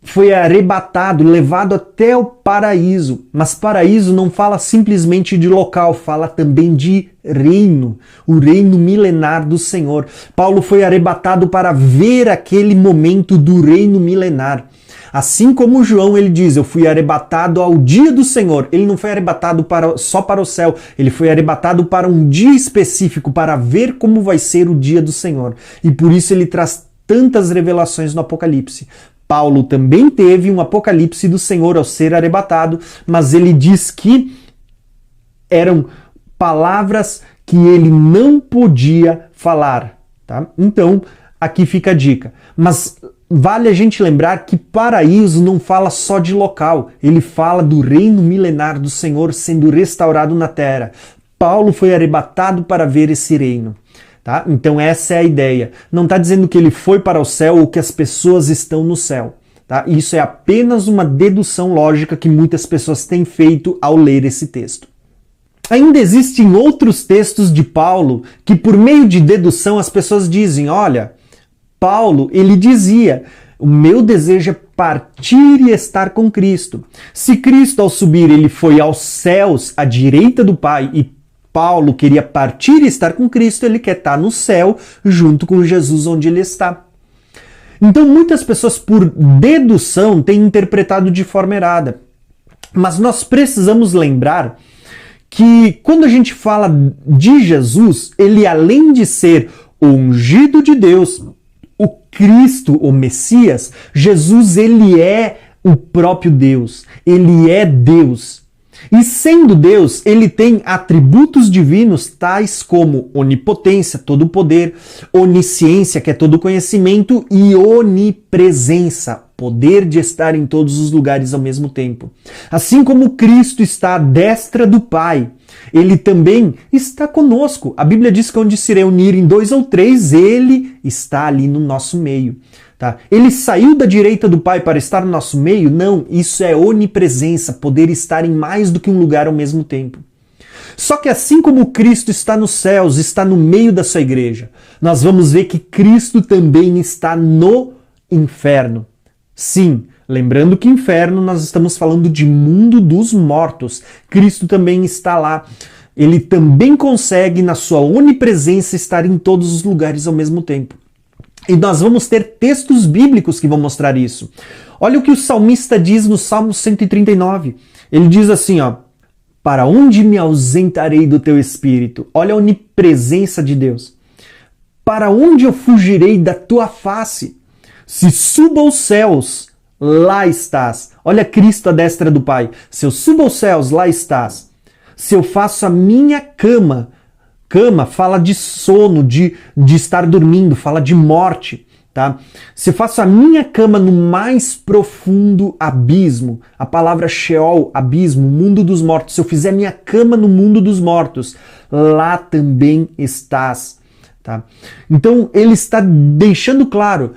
foi arrebatado, levado até o paraíso. Mas paraíso não fala simplesmente de local, fala também de reino, o reino milenar do Senhor. Paulo foi arrebatado para ver aquele momento do reino milenar. Assim como João, ele diz, eu fui arrebatado ao dia do Senhor. Ele não foi arrebatado só para o céu, ele foi arrebatado para um dia específico, para ver como vai ser o dia do Senhor. E por isso ele traz tantas revelações no Apocalipse. Paulo também teve um apocalipse do Senhor ao ser arrebatado, mas ele diz que eram palavras que ele não podia falar, tá? Então, aqui fica a dica. Mas vale a gente lembrar que paraíso não fala só de local, ele fala do reino milenar do Senhor sendo restaurado na terra. Paulo foi arrebatado para ver esse reino. Tá? Então essa é a ideia. Não está dizendo que ele foi para o céu ou que as pessoas estão no céu. Tá? Isso é apenas uma dedução lógica que muitas pessoas têm feito ao ler esse texto. Ainda existem outros textos de Paulo que por meio de dedução as pessoas dizem, olha, Paulo, ele dizia, o meu desejo é partir e estar com Cristo. Se Cristo ao subir ele foi aos céus à direita do Pai e Paulo queria partir e estar com Cristo, ele quer estar no céu junto com Jesus onde ele está. Então muitas pessoas por dedução têm interpretado de forma errada. Mas nós precisamos lembrar que quando a gente fala de Jesus, ele além de ser o ungido de Deus, o Cristo, o Messias, Jesus ele é o próprio Deus, ele é Deus. E sendo Deus, ele tem atributos divinos tais como onipotência, todo poder, onisciência, que é todo conhecimento, e onipresença, poder de estar em todos os lugares ao mesmo tempo. Assim como Cristo está à destra do Pai, ele também está conosco. A Bíblia diz que onde se reunirem 2 ou 3, ele está ali no nosso meio. Tá? Ele saiu da direita do Pai para estar no nosso meio? Não, isso é onipresença, poder estar em mais do que um lugar ao mesmo tempo. Só que assim como Cristo está nos céus, está no meio da sua igreja, nós vamos ver que Cristo também está no inferno. Sim, lembrando que inferno nós estamos falando de mundo dos mortos. Cristo também está lá. Ele também consegue, na sua onipresença, estar em todos os lugares ao mesmo tempo. E nós vamos ter textos bíblicos que vão mostrar isso. Olha o que o salmista diz no Salmo 139. Ele diz assim, ó, para onde me ausentarei do teu espírito? Olha a onipresença de Deus. Para onde eu fugirei da tua face? Se subo aos céus, lá estás. Olha Cristo à destra do Pai. Se eu subo aos céus, lá estás. Se eu faço a minha cama fala de sono, de estar dormindo, fala de morte, tá? Se eu faço a minha cama no mais profundo abismo, a palavra Sheol, abismo, mundo dos mortos, se eu fizer minha cama no mundo dos mortos, lá também estás, tá? Então ele está deixando claro,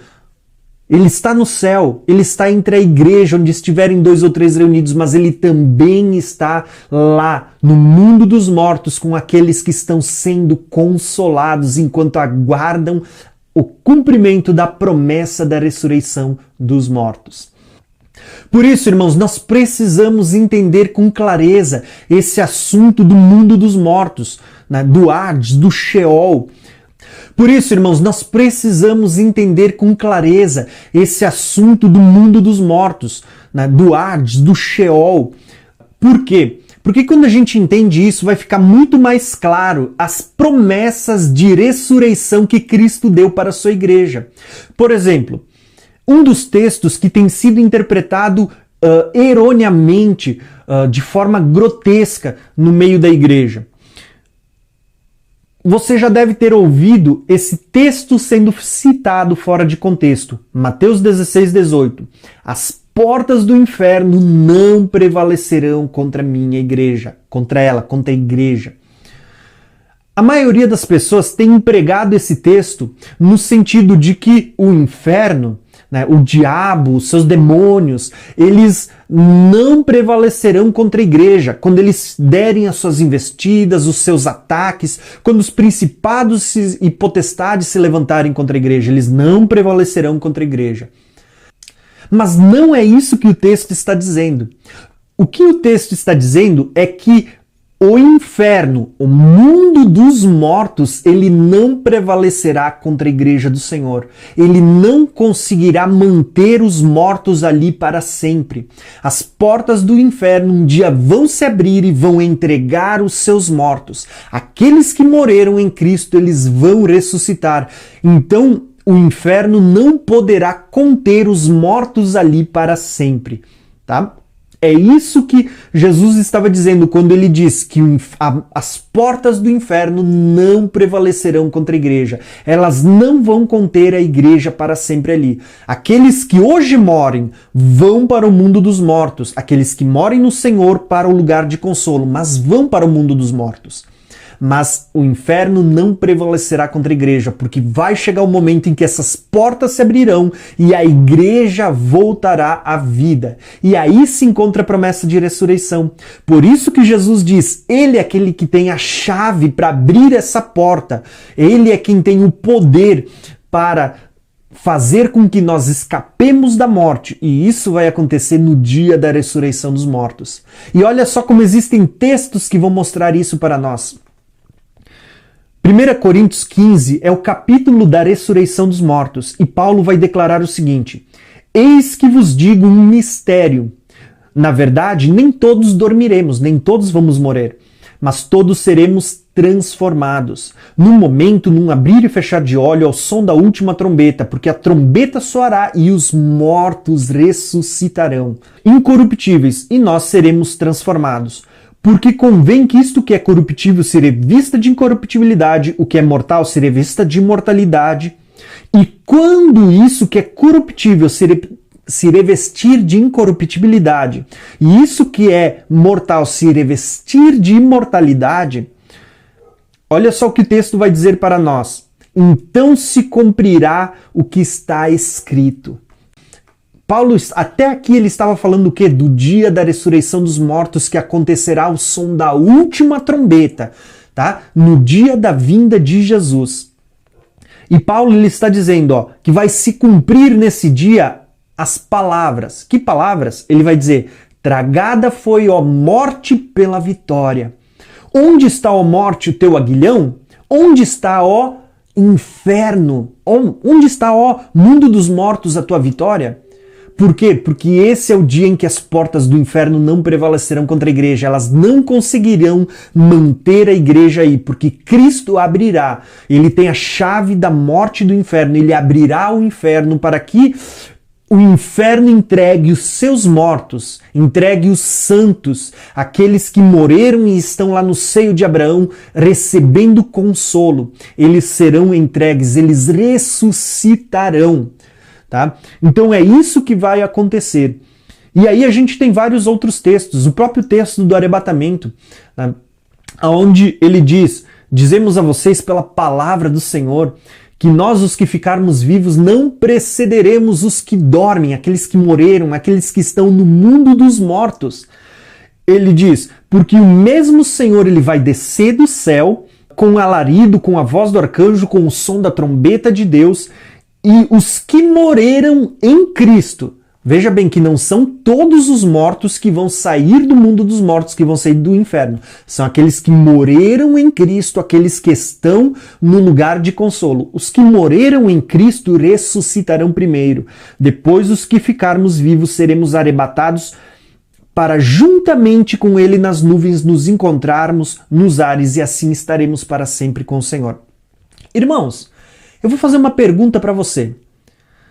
ele está no céu, ele está entre a igreja, onde estiverem 2 ou 3 reunidos, mas ele também está lá, no mundo dos mortos, com aqueles que estão sendo consolados enquanto aguardam o cumprimento da promessa da ressurreição dos mortos. Por isso, irmãos, nós precisamos entender com clareza esse assunto do mundo dos mortos, né, do Hades, do Sheol. Por isso, irmãos, nós precisamos entender com clareza esse assunto do mundo dos mortos, né, do Hades, do Sheol. Por quê? Porque quando a gente entende isso, vai ficar muito mais claro as promessas de ressurreição que Cristo deu para a sua igreja. Por exemplo, um dos textos que tem sido interpretado erroneamente, de forma grotesca no meio da igreja. Você já deve ter ouvido esse texto sendo citado fora de contexto. Mateus 16, 18. As portas do inferno não prevalecerão contra a minha igreja, contra a igreja. A maioria das pessoas tem empregado esse texto no sentido de que o inferno, né, o diabo, os seus demônios, eles não prevalecerão contra a igreja quando eles derem as suas investidas, os seus ataques, quando os principados e potestades se levantarem contra a igreja, eles não prevalecerão contra a igreja. Mas não é isso que o texto está dizendo. O que o texto está dizendo é que o inferno, o mundo dos mortos, ele não prevalecerá contra a igreja do Senhor. Ele não conseguirá manter os mortos ali para sempre. As portas do inferno um dia vão se abrir e vão entregar os seus mortos. Aqueles que morreram em Cristo, eles vão ressuscitar. Então, o inferno não poderá conter os mortos ali para sempre, tá? É isso que Jesus estava dizendo quando ele diz que as portas do inferno não prevalecerão contra a igreja. Elas não vão conter a igreja para sempre ali. Aqueles que hoje morrem vão para o mundo dos mortos. Aqueles que morrem no Senhor para o lugar de consolo, mas vão para o mundo dos mortos. Mas o inferno não prevalecerá contra a igreja, porque vai chegar o momento em que essas portas se abrirão e a igreja voltará à vida. E aí se encontra a promessa de ressurreição. Por isso que Jesus diz, ele é aquele que tem a chave para abrir essa porta. Ele é quem tem o poder para fazer com que nós escapemos da morte, e isso vai acontecer no dia da ressurreição dos mortos. E olha só como existem textos que vão mostrar isso para nós. 1 Coríntios 15 é o capítulo da ressurreição dos mortos, e Paulo vai declarar o seguinte: eis que vos digo um mistério. Na verdade, nem todos dormiremos, nem todos vamos morrer, mas todos seremos transformados. Num momento, num abrir e fechar de olho, ao som da última trombeta, porque a trombeta soará e os mortos ressuscitarão, incorruptíveis, e nós seremos transformados. Porque convém que isto que é corruptível se revista de incorruptibilidade, o que é mortal se revista de imortalidade, e quando isso que é corruptível se revestir de incorruptibilidade, e isso que é mortal se revestir de imortalidade, olha só o que o texto vai dizer para nós. Então se cumprirá o que está escrito. Paulo, até aqui ele estava falando o quê? Do dia da ressurreição dos mortos, que acontecerá ao som da última trombeta, tá? No dia da vinda de Jesus. E Paulo ele está dizendo, ó, que vai se cumprir nesse dia as palavras. Que palavras? Ele vai dizer, tragada foi, ó morte, pela vitória. Onde está, ó morte, o teu aguilhão? Onde está, ó inferno? Onde está, ó mundo dos mortos, a tua vitória? Por quê? Porque esse é o dia em que as portas do inferno não prevalecerão contra a igreja. Elas não conseguirão manter a igreja aí, porque Cristo abrirá. Ele tem a chave da morte do inferno. Ele abrirá o inferno para que o inferno entregue os seus mortos, entregue os santos, aqueles que morreram e estão lá no seio de Abraão, recebendo consolo. Eles serão entregues, eles ressuscitarão. Tá? Então é isso que vai acontecer. E aí a gente tem vários outros textos, o próprio texto do arrebatamento, né? Onde ele diz, dizemos a vocês pela palavra do Senhor, que nós os que ficarmos vivos não precederemos os que dormem, aqueles que morreram, aqueles que estão no mundo dos mortos. Ele diz, porque o mesmo Senhor ele vai descer do céu com alarido, com a voz do arcanjo, com o som da trombeta de Deus, e os que morreram em Cristo, veja bem que não são todos os mortos que vão sair do mundo dos mortos, que vão sair do inferno. São aqueles que morreram em Cristo, aqueles que estão no lugar de consolo. Os que morreram em Cristo ressuscitarão primeiro. Depois, os que ficarmos vivos seremos arrebatados para juntamente com Ele nas nuvens nos encontrarmos nos ares e assim estaremos para sempre com o Senhor. Irmãos, eu vou fazer uma pergunta para você.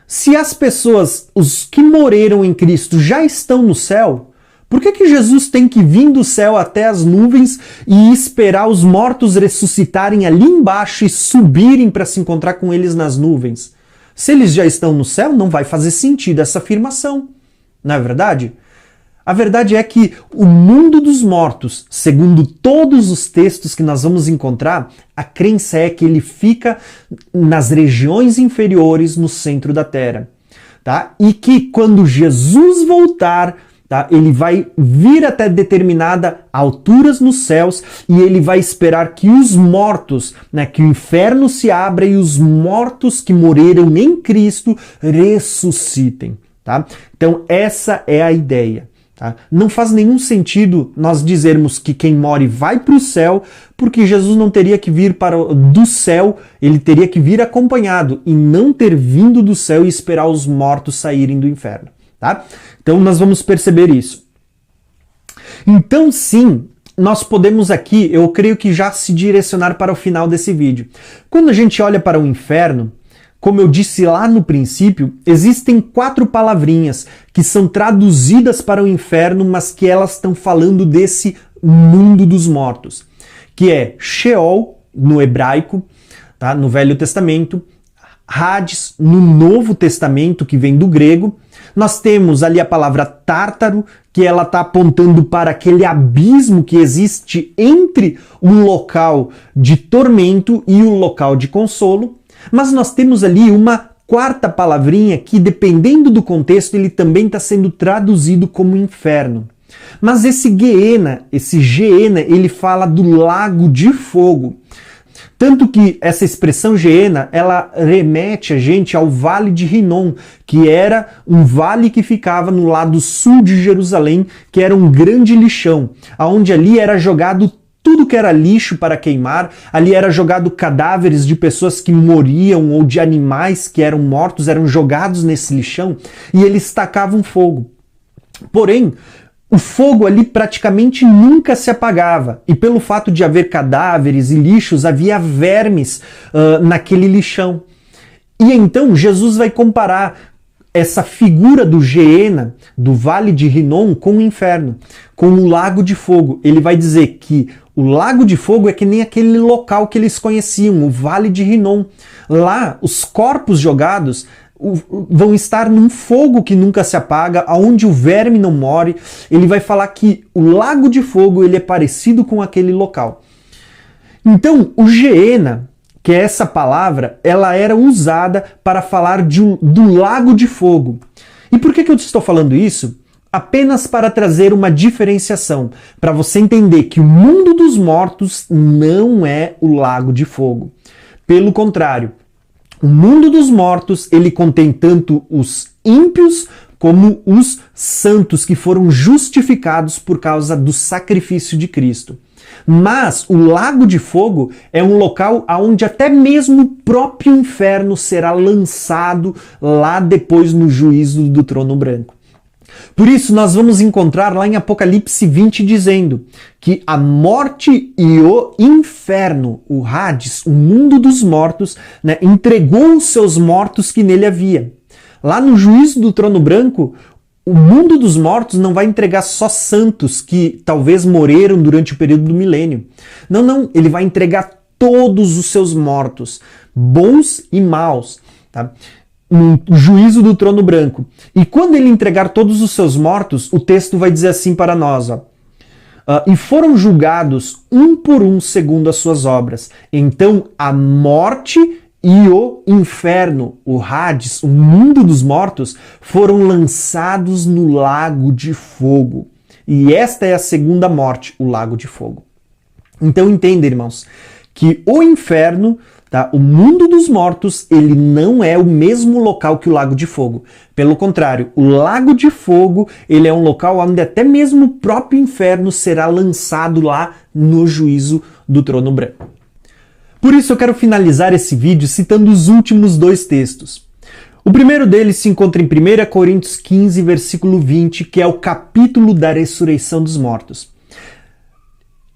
Se as pessoas, os que morreram em Cristo, já estão no céu, por que Jesus tem que vir do céu até as nuvens e esperar os mortos ressuscitarem ali embaixo e subirem para se encontrar com eles nas nuvens? Se eles já estão no céu, não vai fazer sentido essa afirmação, não é verdade? A verdade é que o mundo dos mortos, segundo todos os textos que nós vamos encontrar, a crença é que ele fica nas regiões inferiores no centro da Terra. Tá? E que quando Jesus voltar, tá, ele vai vir até determinada alturas nos céus e ele vai esperar que os mortos, né, que o inferno se abra e os mortos que morreram em Cristo ressuscitem. Tá? Então essa é a ideia. Tá? Não faz nenhum sentido nós dizermos que quem morre vai para o céu, porque Jesus não teria que vir do céu, ele teria que vir acompanhado e não ter vindo do céu e esperar os mortos saírem do inferno. Tá? Então nós vamos perceber isso. Então sim, nós podemos aqui, eu creio que já se direcionar para o final desse vídeo. Quando a gente olha para o inferno, como eu disse lá no princípio, existem 4 palavrinhas que são traduzidas para o inferno, mas que elas estão falando desse mundo dos mortos, que é Sheol, no hebraico, tá? No Velho Testamento, Hades, no Novo Testamento, que vem do grego. Nós temos ali a palavra Tártaro, que ela está apontando para aquele abismo que existe entre o local de tormento e o local de consolo. Mas nós temos ali uma 4ª palavrinha que, dependendo do contexto, ele também está sendo traduzido como inferno. Mas esse Geena, ele fala do lago de fogo. Tanto que essa expressão Geena, ela remete a gente ao Vale de Rinom, que era um vale que ficava no lado sul de Jerusalém, que era um grande lixão, onde ali era jogado tudo que era lixo para queimar, ali era jogado cadáveres de pessoas que moriam ou de animais que eram mortos, eram jogados nesse lixão e eles tacavam fogo. Porém, o fogo ali praticamente nunca se apagava e pelo fato de haver cadáveres e lixos, havia vermes naquele lixão. E então Jesus vai comparar essa figura do Geena, do Vale de Rinom, com o inferno, com o lago de fogo. Ele vai dizer que o lago de fogo é que nem aquele local que eles conheciam, o Vale de Rinom. Lá, os corpos jogados vão estar num fogo que nunca se apaga, onde o verme não morre. Ele vai falar que o lago de fogo ele é parecido com aquele local. Então, o Geena, que é essa palavra, ela era usada para falar do lago de fogo. E por que eu estou falando isso? Apenas para trazer uma diferenciação, para você entender que o mundo dos mortos não é o lago de fogo. Pelo contrário, o mundo dos mortos, ele contém tanto os ímpios como os santos que foram justificados por causa do sacrifício de Cristo. Mas o lago de fogo é um local onde até mesmo o próprio inferno será lançado lá depois no juízo do trono branco. Por isso nós vamos encontrar lá em Apocalipse 20 dizendo que a morte e o inferno, o Hades, o mundo dos mortos, né, entregou os seus mortos que nele havia. Lá no juízo do trono branco, o mundo dos mortos não vai entregar só santos que talvez morreram durante o período do milênio. Não, ele vai entregar todos os seus mortos, bons e maus, tá? No juízo do trono branco. E quando ele entregar todos os seus mortos, o texto vai dizer assim para nós, ó, e foram julgados um por um segundo as suas obras. Então a morte e o inferno, o Hades, o mundo dos mortos, foram lançados no lago de fogo. E esta é a segunda morte, o lago de fogo. Então entenda, irmãos, que o inferno, tá, o mundo dos mortos, ele não é o mesmo local que o lago de fogo. Pelo contrário, o lago de fogo, ele é um local onde até mesmo o próprio inferno será lançado lá no juízo do trono branco. Por isso eu quero finalizar esse vídeo citando os últimos 2 textos. O primeiro deles se encontra em 1 Coríntios 15, versículo 20, que é o capítulo da ressurreição dos mortos.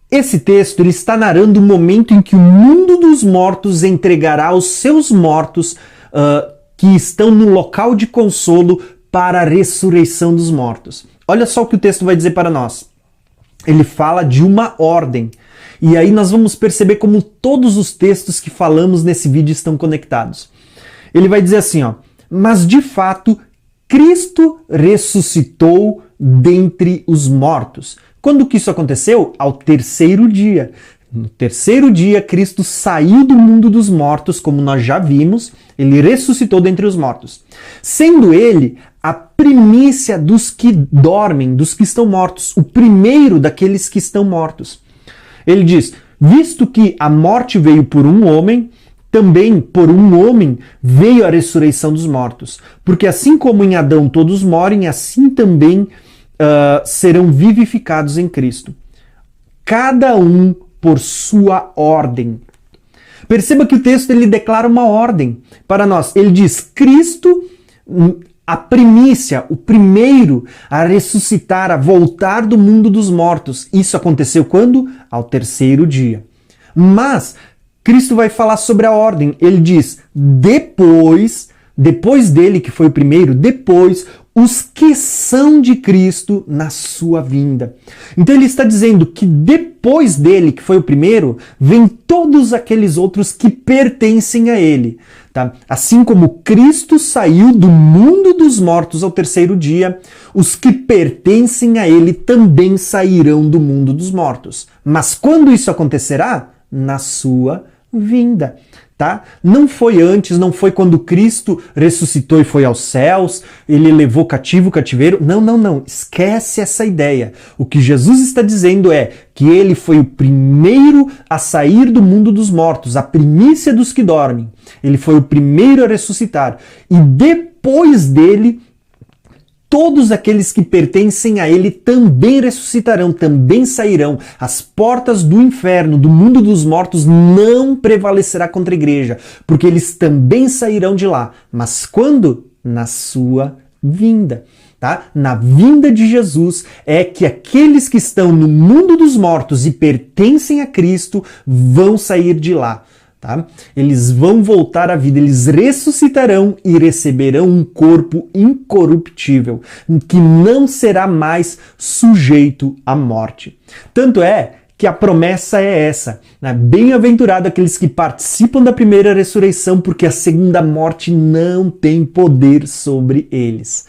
Esse texto ele está narrando o momento em que o mundo dos mortos entregará os seus mortos que estão no local de consolo para a ressurreição dos mortos. Olha só o que o texto vai dizer para nós. Ele fala de uma ordem. E aí nós vamos perceber como todos os textos que falamos nesse vídeo estão conectados. Ele vai dizer assim, ó, mas de fato, Cristo ressuscitou dentre os mortos. Quando que isso aconteceu? Ao terceiro dia. No terceiro dia, Cristo saiu do mundo dos mortos, como nós já vimos, ele ressuscitou dentre os mortos. Sendo ele a primícia dos que dormem, dos que estão mortos, o primeiro daqueles que estão mortos. Ele diz, visto que a morte veio por um homem, também por um homem veio a ressurreição dos mortos. Porque assim como em Adão todos morrem, assim também serão vivificados em Cristo. Cada um por sua ordem. Perceba que o texto ele declara uma ordem para nós. Ele diz, Cristo, a primícia, o primeiro a ressuscitar, a voltar do mundo dos mortos. Isso aconteceu quando? Ao terceiro dia. Mas Cristo vai falar sobre a ordem. Ele diz, depois dele, que foi o primeiro, depois os que são de Cristo na sua vinda. Então ele está dizendo que depois dele, que foi o primeiro, vem todos aqueles outros que pertencem a ele. Tá? Assim como Cristo saiu do mundo dos mortos ao terceiro dia, os que pertencem a ele também sairão do mundo dos mortos. Mas quando isso acontecerá? Na sua vinda. Tá? Não foi antes, não foi quando Cristo ressuscitou e foi aos céus, ele levou cativo o cativeiro. Não. Esquece essa ideia. O que Jesus está dizendo é que ele foi o primeiro a sair do mundo dos mortos, a primícia dos que dormem. Ele foi o primeiro a ressuscitar. E depois dele, todos aqueles que pertencem a ele também ressuscitarão, também sairão. As portas do inferno, do mundo dos mortos, não prevalecerá contra a igreja, porque eles também sairão de lá. Mas quando? Na sua vinda. Tá? Na vinda de Jesus é que aqueles que estão no mundo dos mortos e pertencem a Cristo vão sair de lá. Tá? Eles vão voltar à vida, eles ressuscitarão e receberão um corpo incorruptível, que não será mais sujeito à morte. Tanto é que a promessa é essa, né? Bem-aventurado aqueles que participam da primeira ressurreição, porque a segunda morte não tem poder sobre eles.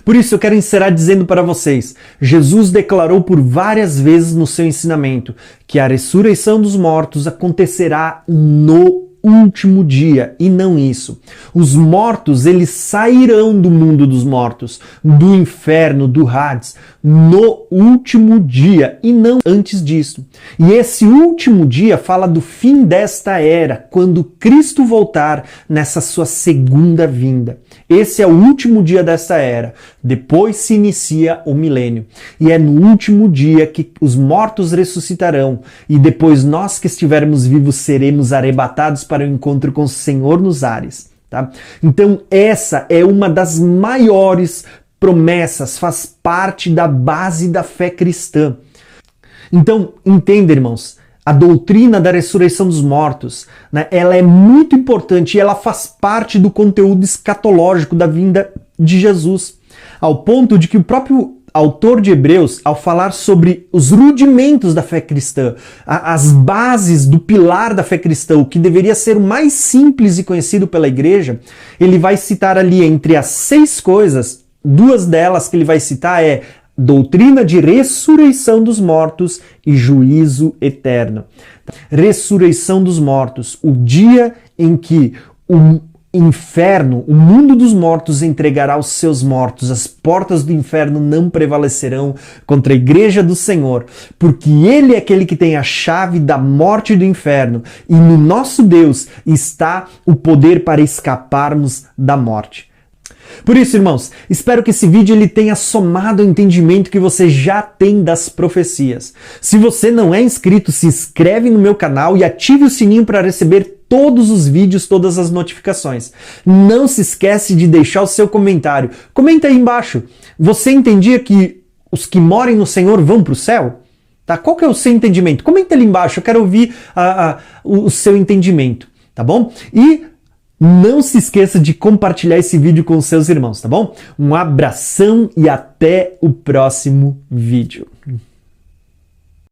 Por isso eu quero encerrar dizendo para vocês, Jesus declarou por várias vezes no seu ensinamento que a ressurreição dos mortos acontecerá no último dia, e não isso. Os mortos, eles sairão do mundo dos mortos, do inferno, do Hades, no último dia, e não antes disso. E esse último dia fala do fim desta era, quando Cristo voltar nessa sua segunda vinda. Esse é o último dia desta era. Depois se inicia o milênio. E é no último dia que os mortos ressuscitarão. E depois nós que estivermos vivos seremos arrebatados para o encontro com o Senhor nos ares. Tá? Então essa é uma das maiores promessas, faz parte da base da fé cristã. Então, entenda, irmãos, a doutrina da ressurreição dos mortos, né, ela é muito importante e ela faz parte do conteúdo escatológico da vinda de Jesus, ao ponto de que o próprio autor de Hebreus, ao falar sobre os rudimentos da fé cristã, as bases do pilar da fé cristã, o que deveria ser o mais simples e conhecido pela igreja, ele vai citar ali entre as 6 coisas, 2 delas que ele vai citar é doutrina de ressurreição dos mortos e juízo eterno. Ressurreição dos mortos, o dia em que o inferno, o mundo dos mortos entregará os seus mortos, as portas do inferno não prevalecerão contra a igreja do Senhor, porque Ele é aquele que tem a chave da morte e do inferno, e no nosso Deus está o poder para escaparmos da morte. Por isso, irmãos, espero que esse vídeo ele tenha somado ao entendimento que você já tem das profecias. Se você não é inscrito, se inscreve no meu canal e ative o sininho para receber todos os vídeos, todas as notificações. Não se esquece de deixar o seu comentário. Comenta aí embaixo. Você entendia que os que morem no Senhor vão para o céu? Tá? Qual que é o seu entendimento? Comenta ali embaixo, eu quero ouvir o seu entendimento, tá bom? E não se esqueça de compartilhar esse vídeo com os seus irmãos, tá bom? Um abração e até o próximo vídeo.